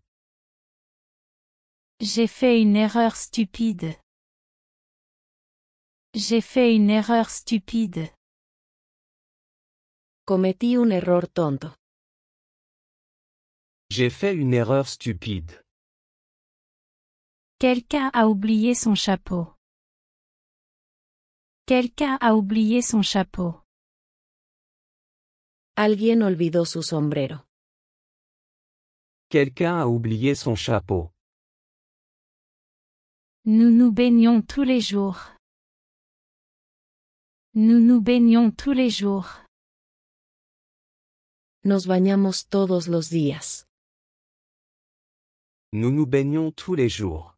J'ai fait une erreur stupide. J'ai fait une erreur stupide.
Cometí un error tonto.
J'ai fait une erreur stupide.
Quelqu'un a oublié son chapeau. Quelqu'un a oublié son chapeau.
Alguien olvidó su sombrero.
Quelqu'un a oublié son chapeau.
Nous nous baignons tous les jours. Nous nous baignons tous les jours.
Nos bañamos todos los días.
Nous nous baignons tous les jours.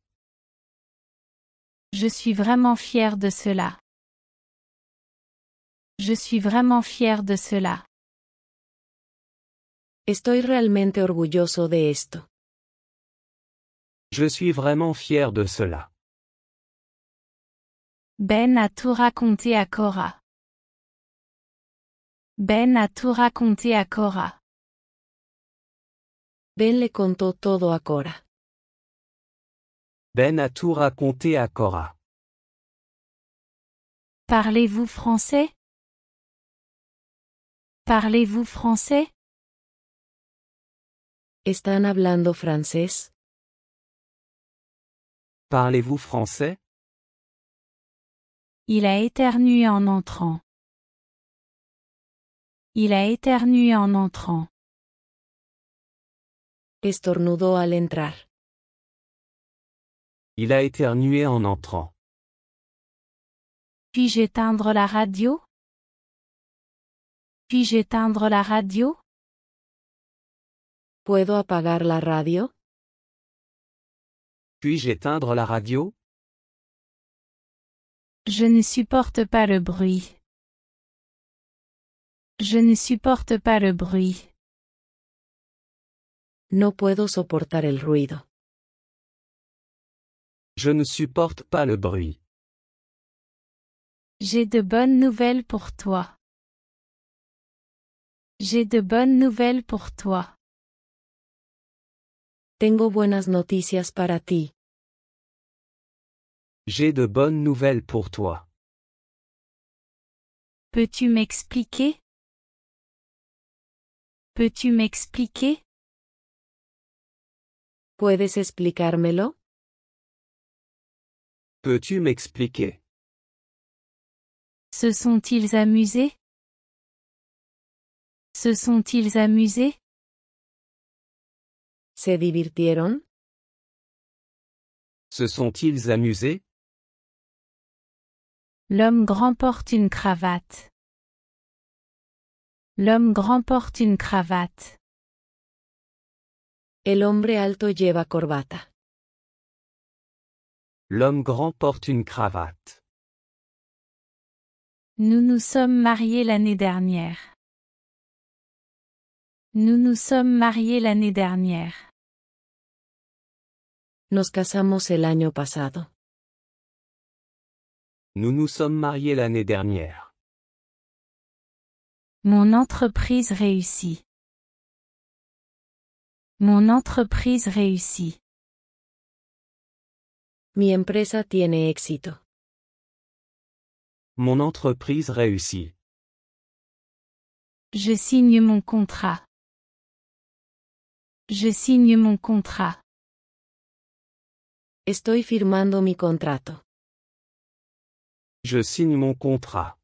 Je suis vraiment fier de cela. Je suis vraiment fier de cela.
Estoy realmente orgulloso de esto.
Je suis vraiment fier de cela.
Ben a tout raconté à Cora. Ben a tout raconté à Cora.
Ben le contó todo a Cora.
Ben a tout raconté à Cora.
Parlez-vous français? Parlez-vous français?
¿Están hablando francés?
Parlez-vous français?
Il a éternué en entrant. Il a éternué en entrant.
Estornudó al entrar.
Il a éternué en entrant.
Puis-je éteindre la radio? Puis-je éteindre la radio?
¿Puedo apagar la radio?
Puis-je éteindre la radio?
Je ne supporte pas le bruit. Je ne supporte pas le bruit.
No puedo soportar el ruido.
Je ne supporte pas le bruit.
J'ai de bonnes nouvelles pour toi. J'ai de bonnes nouvelles pour toi.
Tengo buenas noticias para ti.
J'ai de bonnes nouvelles pour toi.
Peux-tu m'expliquer? Peux-tu m'expliquer?
¿Puedes explicármelo?
Peux-tu m'expliquer?
Se sont-ils amusés? Se sont-ils amusés?
¿Se divirtieron?
Se sont-ils amusés?
L'homme grand porte une cravate. L'homme grand porte une cravate.
El hombre alto lleva corbata.
L'homme grand porte une cravate.
Nous nous sommes mariés l'année dernière. Nous nous sommes mariés l'année dernière.
Nos casamos el año pasado.
Nous nous sommes mariés l'année dernière.
Mon entreprise réussit. Mon entreprise réussit.
Mi empresa tiene éxito.
Mon entreprise réussit.
Je signe mon contrat. Je signe mon contrat.
Estoy firmando mi contrato.
Je signe mon contrat.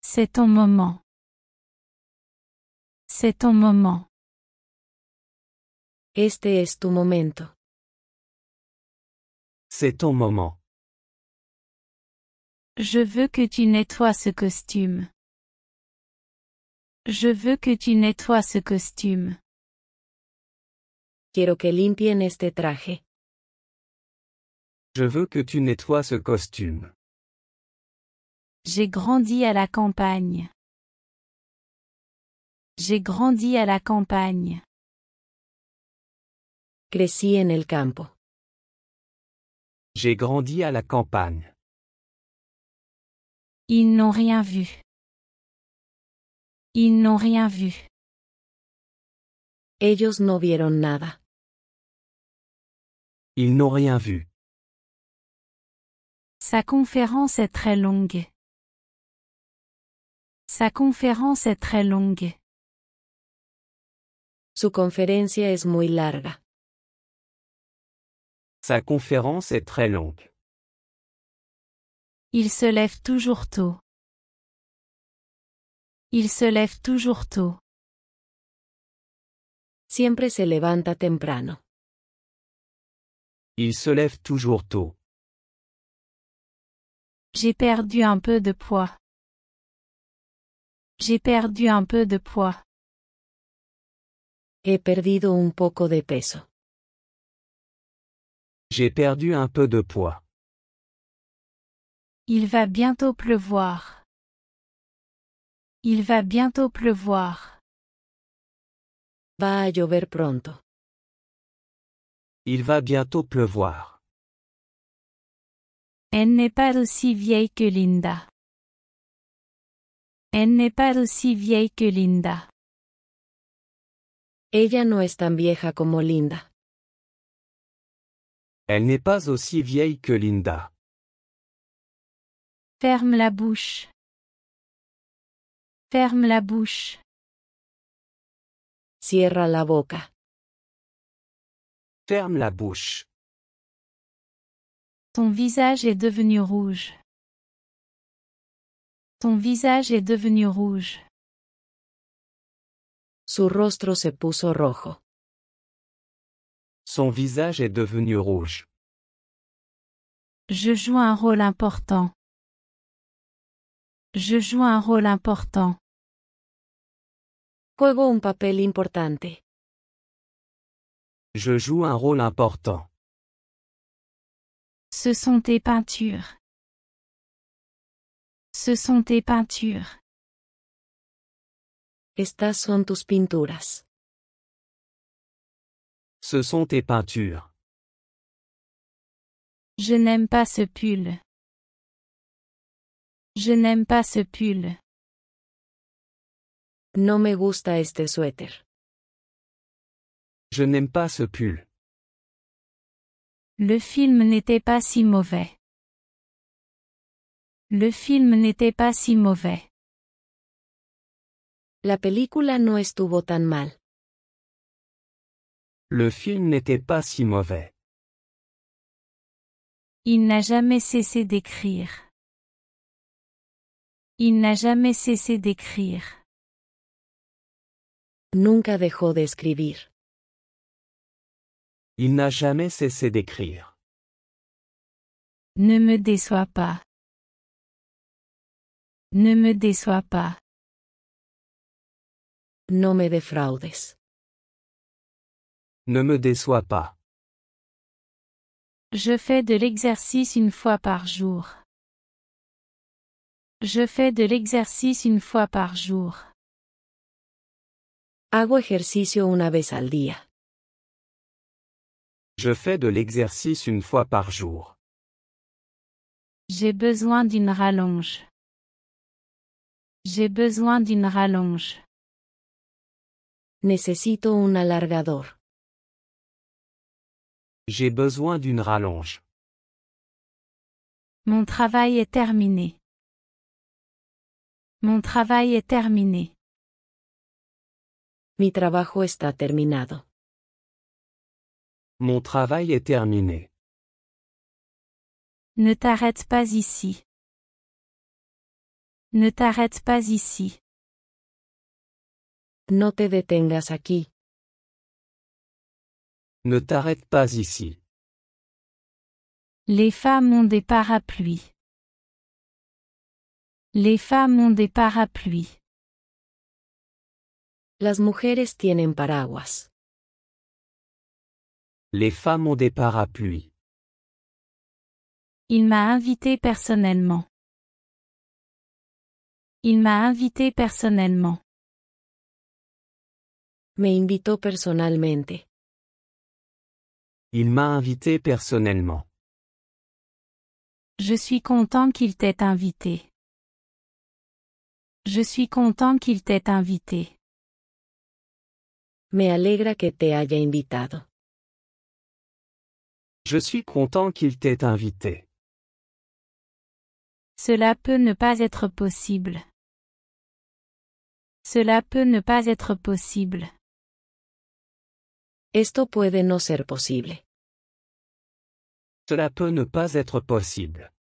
C'est ton moment. C'est ton moment.
Este es tu momento.
C'est ton moment.
Je veux que tu nettoies ce costume. Je veux que tu nettoies ce costume.
Quiero que limpien este traje.
Je veux que tu nettoies ce costume.
J'ai grandi à la campagne. J'ai grandi à la campagne.
Crecí en el campo.
J'ai grandi à la campagne.
Ils n'ont rien vu. Ils n'ont rien vu.
Ellos no vieron nada.
Ils n'ont rien vu.
Sa conférence est très longue. Sa conférence est très longue.
Su conferencia es muy larga.
Sa conférence est très longue.
Il se lève toujours tôt. Il se lève toujours tôt.
Siempre se levanta temprano.
Il se lève toujours tôt.
J'ai perdu un peu de poids. J'ai perdu un peu de poids.
He perdido un poco de peso.
J'ai perdu un peu de poids.
Il va bientôt pleuvoir. Il va bientôt pleuvoir.
Va a llover pronto.
Il va bientôt pleuvoir.
Elle n'est pas aussi vieille que Linda. Elle n'est pas aussi vieille que Linda.
Ella no es tan vieja como Linda.
Elle n'est pas aussi vieille que Linda.
Ferme la bouche. Ferme la bouche.
Cierra la boca.
Ferme la bouche.
Ton visage est devenu rouge. Ton visage est devenu rouge.
Su rostro se puso rojo.
Son visage est devenu rouge.
Je joue un rôle important. Je joue un rôle important.
Juego un papel importante.
Je joue un rôle important.
Ce sont tes peintures. Ce sont tes peintures.
Estas son tus pinturas.
Ce sont tes peintures.
Je n'aime pas ce pull. Je n'aime pas ce pull.
No me gusta este suéter.
Je n'aime pas ce pull.
Le film n'était pas si mauvais. Le film n'était pas si mauvais.
La película no estuvo tan mal.
Le film n'était pas si mauvais.
Il n'a jamais cessé d'écrire. Il n'a jamais cessé d'écrire.
Nunca dejó de escribir.
Il n'a jamais cessé d'écrire.
Ne me déçois pas. Ne me déçois pas.
No me defraudes.
Ne me déçois pas.
Je fais de l'exercice une fois par jour. Je fais de l'exercice une fois par jour.
Hago ejercicio una vez al día.
Je fais de l'exercice une fois par jour.
J'ai besoin d'une rallonge. J'ai besoin d'une rallonge.
Necesito un alargador.
J'ai besoin d'une rallonge.
Mon travail est terminé. Mon travail est terminé.
Mi trabajo está terminado.
Mon travail est terminé.
Ne t'arrête pas ici. Ne t'arrête pas ici.
No te detengas aquí.
Ne t'arrête pas ici.
Les femmes ont des parapluies. Les femmes ont des parapluies.
Las mujeres tienen paraguas.
Les femmes ont des parapluies.
Il m'a invité personnellement. Il m'a invité personnellement.
Me invitó personalmente.
Il m'a invité personnellement.
Je suis content qu'il t'ait invité. Je suis content qu'il t'ait invité.
Me alegra que te haya invitado.
Je suis content qu'il t'ait invité.
Cela peut ne pas être possible. Cela peut ne pas être possible.
Esto puede no ser posible.
Cela peut ne pas être possible.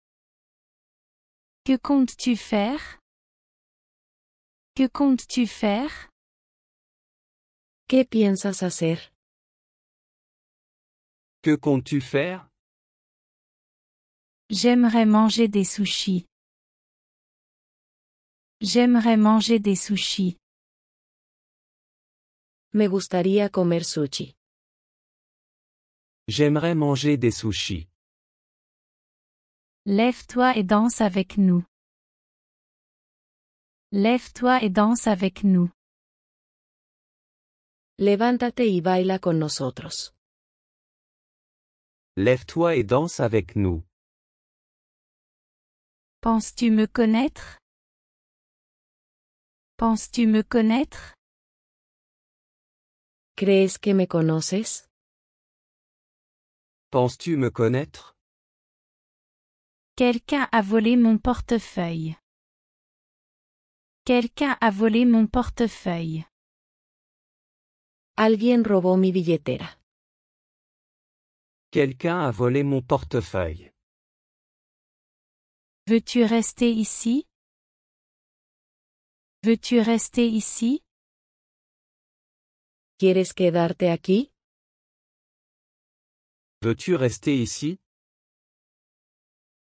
Que comptes-tu faire? Que comptes-tu faire?
¿Qué piensas hacer?
Que comptes-tu faire?
J'aimerais manger des sushis. J'aimerais manger des sushis.
Me gustaría comer sushi.
J'aimerais manger des sushis.
Lève-toi et danse avec nous. Lève-toi et danse avec nous.
Levántate y baila con nosotros.
Lève-toi et danse avec nous.
Penses-tu me connaître? Penses-tu me connaître?
¿Crees que me conoces?
Penses-tu me connaître?
Quelqu'un a volé mon portefeuille. Quelqu'un a volé mon portefeuille.
Alguien robó mi billetera.
Quelqu'un a volé mon portefeuille.
Veux-tu rester ici? Veux-tu rester ici?
¿Quieres quedarte aquí?
Veux-tu rester ici?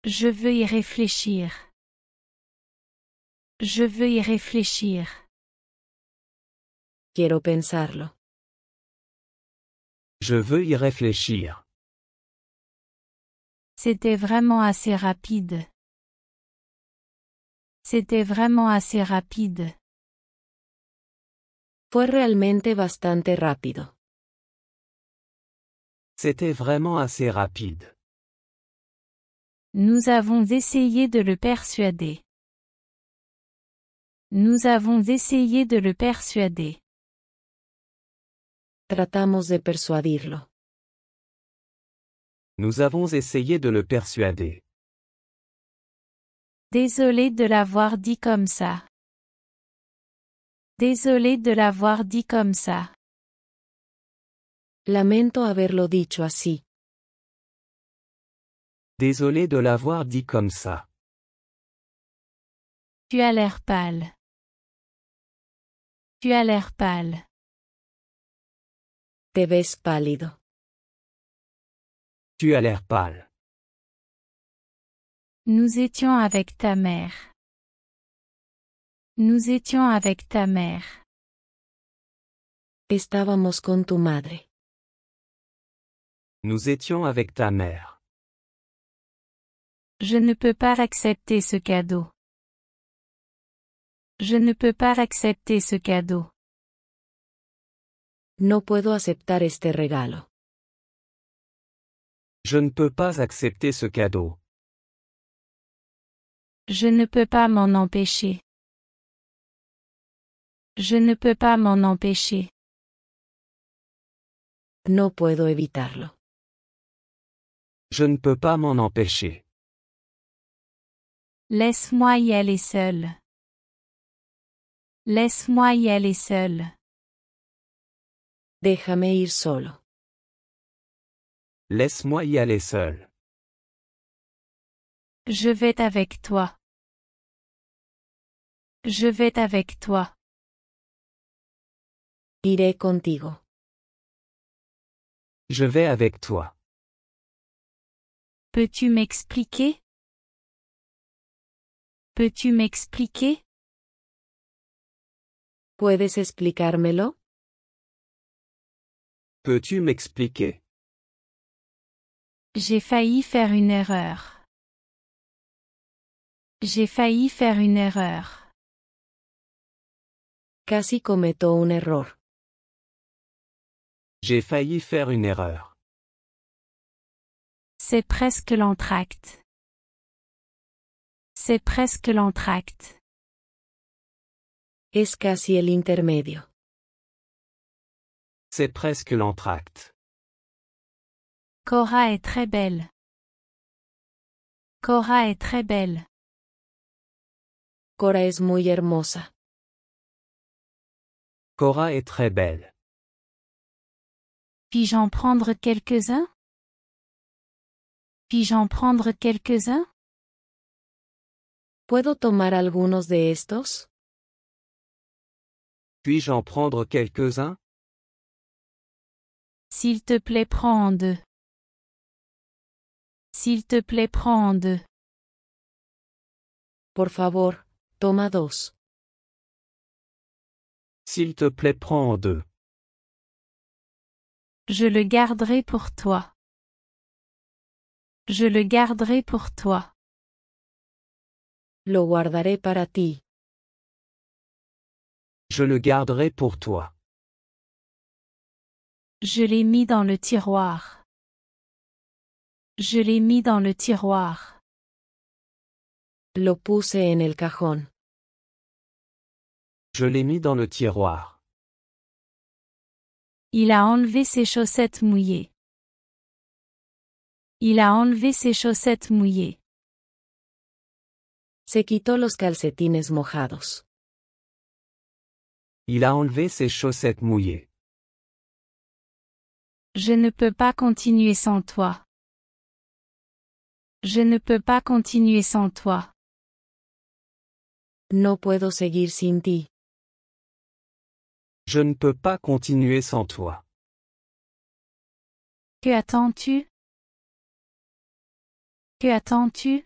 Je veux y réfléchir. Je veux y réfléchir.
Quiero pensarlo.
Je veux y réfléchir.
C'était vraiment assez rapide. C'était vraiment assez rapide.
Fue realmente bastante rápido.
C'était vraiment assez rapide.
Nous avons essayé de le persuader. Nous avons essayé de le persuader.
Tratamos de persuadirlo.
Nous avons essayé de le persuader.
Désolé de l'avoir dit comme ça. Désolé de l'avoir dit comme ça.
Lamento haberlo dicho así.
Désolé de l'avoir dit comme ça.
Tu as l'air pâle. Tu as l'air pâle.
Te ves pálido.
Tu as l'air pâle.
Nous étions avec ta mère. Nous étions avec ta mère.
Estábamos con tu madre.
Nous étions avec ta mère.
Je ne peux pas accepter ce cadeau. Je ne peux pas accepter ce cadeau.
No puedo aceptar este regalo.
Je ne peux pas accepter ce cadeau.
Je ne peux pas m'en empêcher. Je ne peux pas m'en empêcher.
No puedo evitarlo.
Je ne peux pas m'en empêcher.
Laisse-moi y aller seul. Laisse-moi y aller seul.
Déjame ir solo.
Laisse-moi y aller seul.
Je vais avec toi. Je vais avec toi.
Iré contigo.
Je vais avec toi.
Peux-tu m'expliquer? Peux-tu m'expliquer?
¿Puedes explicármelo?
Peux-tu m'expliquer?
J'ai failli faire une erreur. J'ai failli faire une erreur.
Casi cometo un error.
J'ai failli faire une erreur.
C'est presque l'entracte. C'est presque l'entracte.
Es casi el intermedio.
C'est presque l'entracte.
Cora est très belle. Cora est très belle.
Cora es muy hermosa.
Cora est très belle.
Puis-je en prendre quelques-uns? Puis-je en prendre quelques-uns?
¿Puedo tomar algunos de estos?
Puis-je en prendre quelques-uns?
S'il te plaît, prends en deux. S'il te plaît, prends en deux.
Por favor, toma dos.
S'il te plaît, prends en deux.
Je le garderai pour toi. Je le garderai pour toi.
Lo guardaré para ti.
Je le garderai pour toi.
Je l'ai mis dans le tiroir. Je l'ai mis dans le tiroir.
Lo puse en el cajón.
Je l'ai mis dans le tiroir.
Il a enlevé ses chaussettes mouillées. Il a enlevé ses chaussettes mouillées.
Se quitó los calcetines mojados.
Il a enlevé ses chaussettes mouillées.
Je ne peux pas continuer sans toi. Je ne peux pas continuer sans toi.
No puedo seguir sin ti.
Je ne peux pas continuer sans toi.
Que attends-tu? Que attends-tu?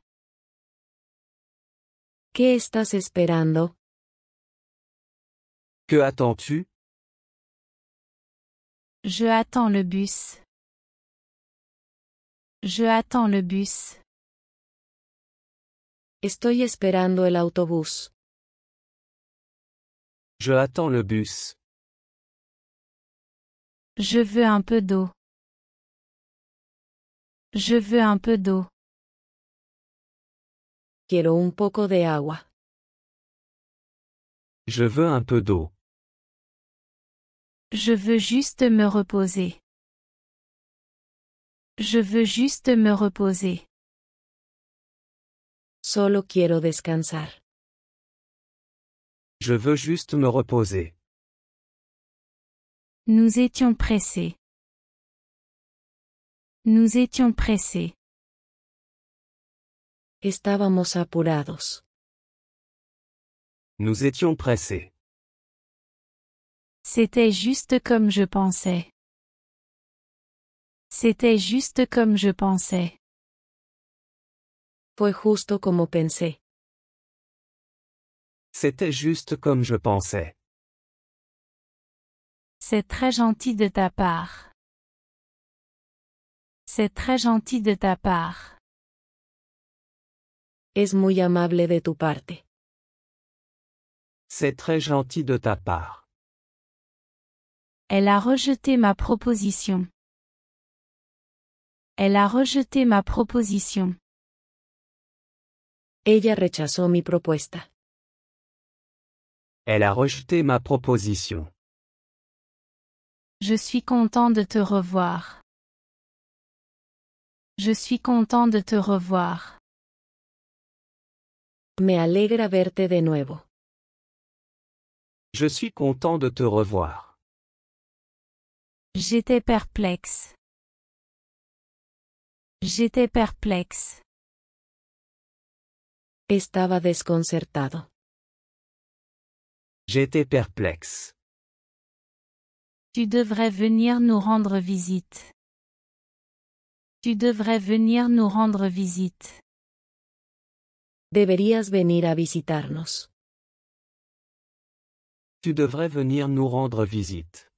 ¿Qué estás esperando?
Que attends-tu?
Je attends le bus. Je attends le bus.
Estoy esperando el autobús.
Je attends le bus.
Je veux un peu d'eau. Je veux un peu d'eau.
Quiero un poco de agua.
Je veux un peu d'eau.
Je veux juste me reposer. Je veux juste me reposer.
Solo quiero descansar.
Je veux juste me reposer.
Nous étions pressés. Nous étions pressés.
Estábamos apurados.
Nous étions pressés.
C'était juste comme je pensais. C'était juste comme je pensais.
Fue justo como pensé.
C'était juste comme je pensais.
C'est très gentil de ta part. C'est très gentil de ta part.
Es muy amable de tu parte.
C'est très gentil de ta part.
Elle a rejeté ma proposition. Elle a rejeté ma proposition.
Ella rechazó mi propuesta.
Elle a rejeté ma proposition.
Je suis content de te revoir. Je suis content de te revoir.
Me alegra verte de nuevo.
Je suis content de te revoir.
J'étais perplexe. J'étais perplexe.
Estaba desconcertado.
J'étais perplexe.
Tu devrais venir nous rendre visite. Tu devrais venir nous rendre visite.
Deberías venir a visitarnos.
Tu devrais venir nous rendre visite.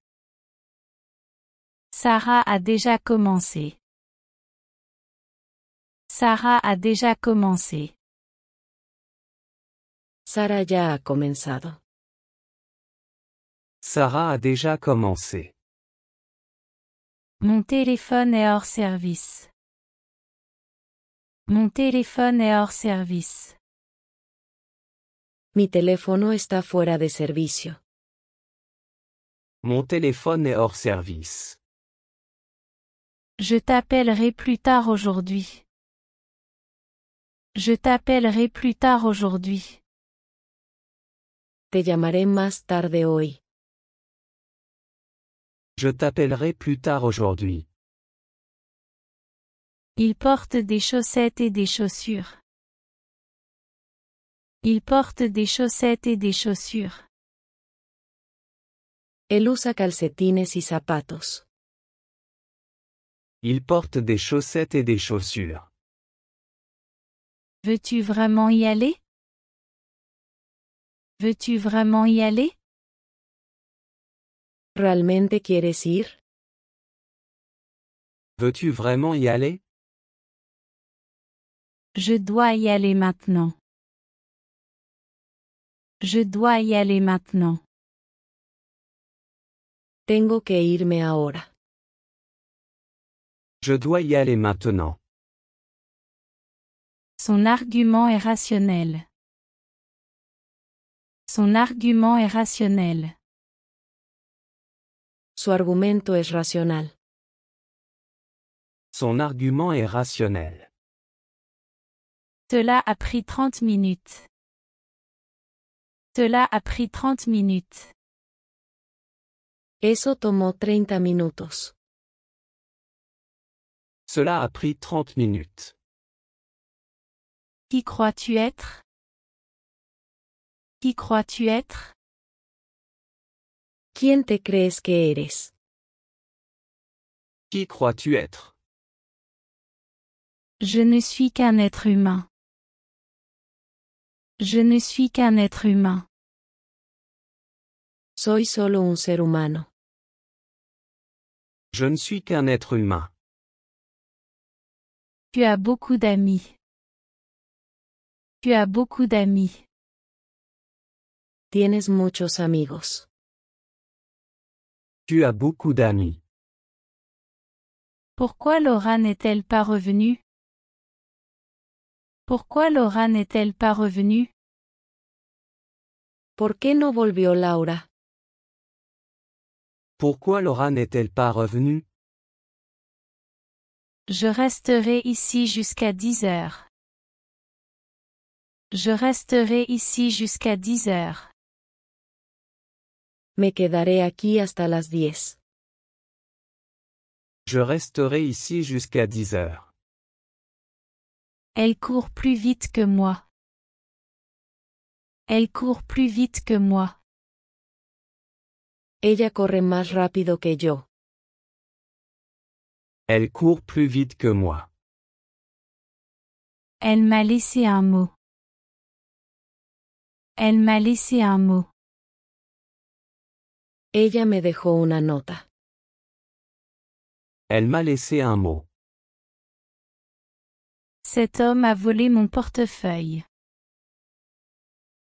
Sarah a déjà commencé. Sarah a déjà commencé.
Sara ya ha comenzado.
Sarah a déjà commencé.
Mon téléphone est hors service. Mon téléphone est hors service.
Mi teléfono está fuera de servicio.
Mon téléphone est hors service.
Je t'appellerai plus tard aujourd'hui. Je t'appellerai plus tard aujourd'hui.
Te llamaré más tarde hoy.
Je t'appellerai plus tard aujourd'hui.
Il porte des chaussettes et des chaussures. Il porte des chaussettes et des chaussures.
Él usa calcetines y zapatos.
Il porte des chaussettes et des chaussures.
Veux-tu vraiment y aller? Veux-tu vraiment y aller?
¿Realmente quieres ir?
Veux-tu vraiment y aller?
Je dois y aller maintenant. Je dois y aller maintenant.
Tengo que irme ahora.
Je dois y aller maintenant.
Son argument est rationnel. Son argument est rationnel.
Su argumento es racional.
Son argument est rationnel.
Cela a pris 30 minutes. Cela a pris 30 minutes.
Eso tomó 30 minutos.
Cela a pris 30 minutes.
Qui crois-tu être? Qui crois-tu être?
¿Quién te crees que eres?
Qui crois-tu être?
Je ne suis qu'un être humain. Je ne suis qu'un être humain.
Soy solo un ser humano.
Je ne suis qu'un être humain.
Tu as beaucoup d'amis. Tu as beaucoup d'amis.
Tienes muchos amigos.
Tu as beaucoup d'amis.
Pourquoi Laura n'est-elle pas revenue? Pourquoi Laura n'est-elle pas revenue?
¿Por qué no volvió Laura?
Pourquoi Laura n'est-elle pas revenue?
Je resterai ici jusqu'à 10 heures. Je resterai ici jusqu'à 10 heures.
Me quedaré aquí hasta las 10.
Je resterai ici jusqu'à 10 heures.
Elle court plus vite que moi. Elle court plus vite que moi.
Ella corre más rápido que yo.
Elle court plus vite que moi.
Elle m'a laissé un mot. Elle m'a laissé un mot.
Ella me dejó una nota.
Elle m'a laissé un mot.
Cet homme a volé mon portefeuille.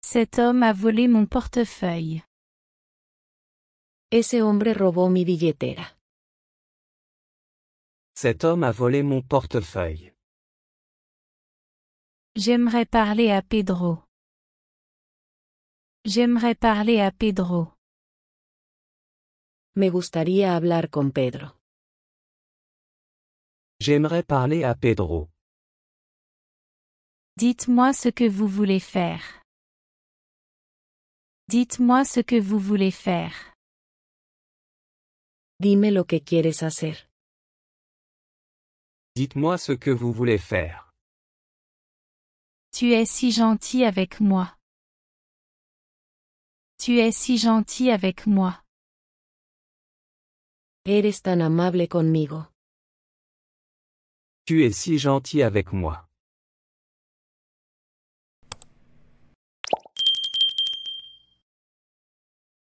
Cet homme a volé mon portefeuille.
Ese hombre robó mi billetera.
Cet homme a volé mon portefeuille.
J'aimerais parler à Pedro. J'aimerais parler à Pedro.
Me gustaría hablar con Pedro.
J'aimerais parler à Pedro.
Dites-moi ce que vous voulez faire. Dites-moi ce que vous voulez faire.
Dime lo que quieres hacer.
Dites-moi ce que vous voulez faire.
Tu es si gentil avec moi. Tu es si gentil avec moi.
Eres tan amable conmigo.
Tu es si gentil avec moi.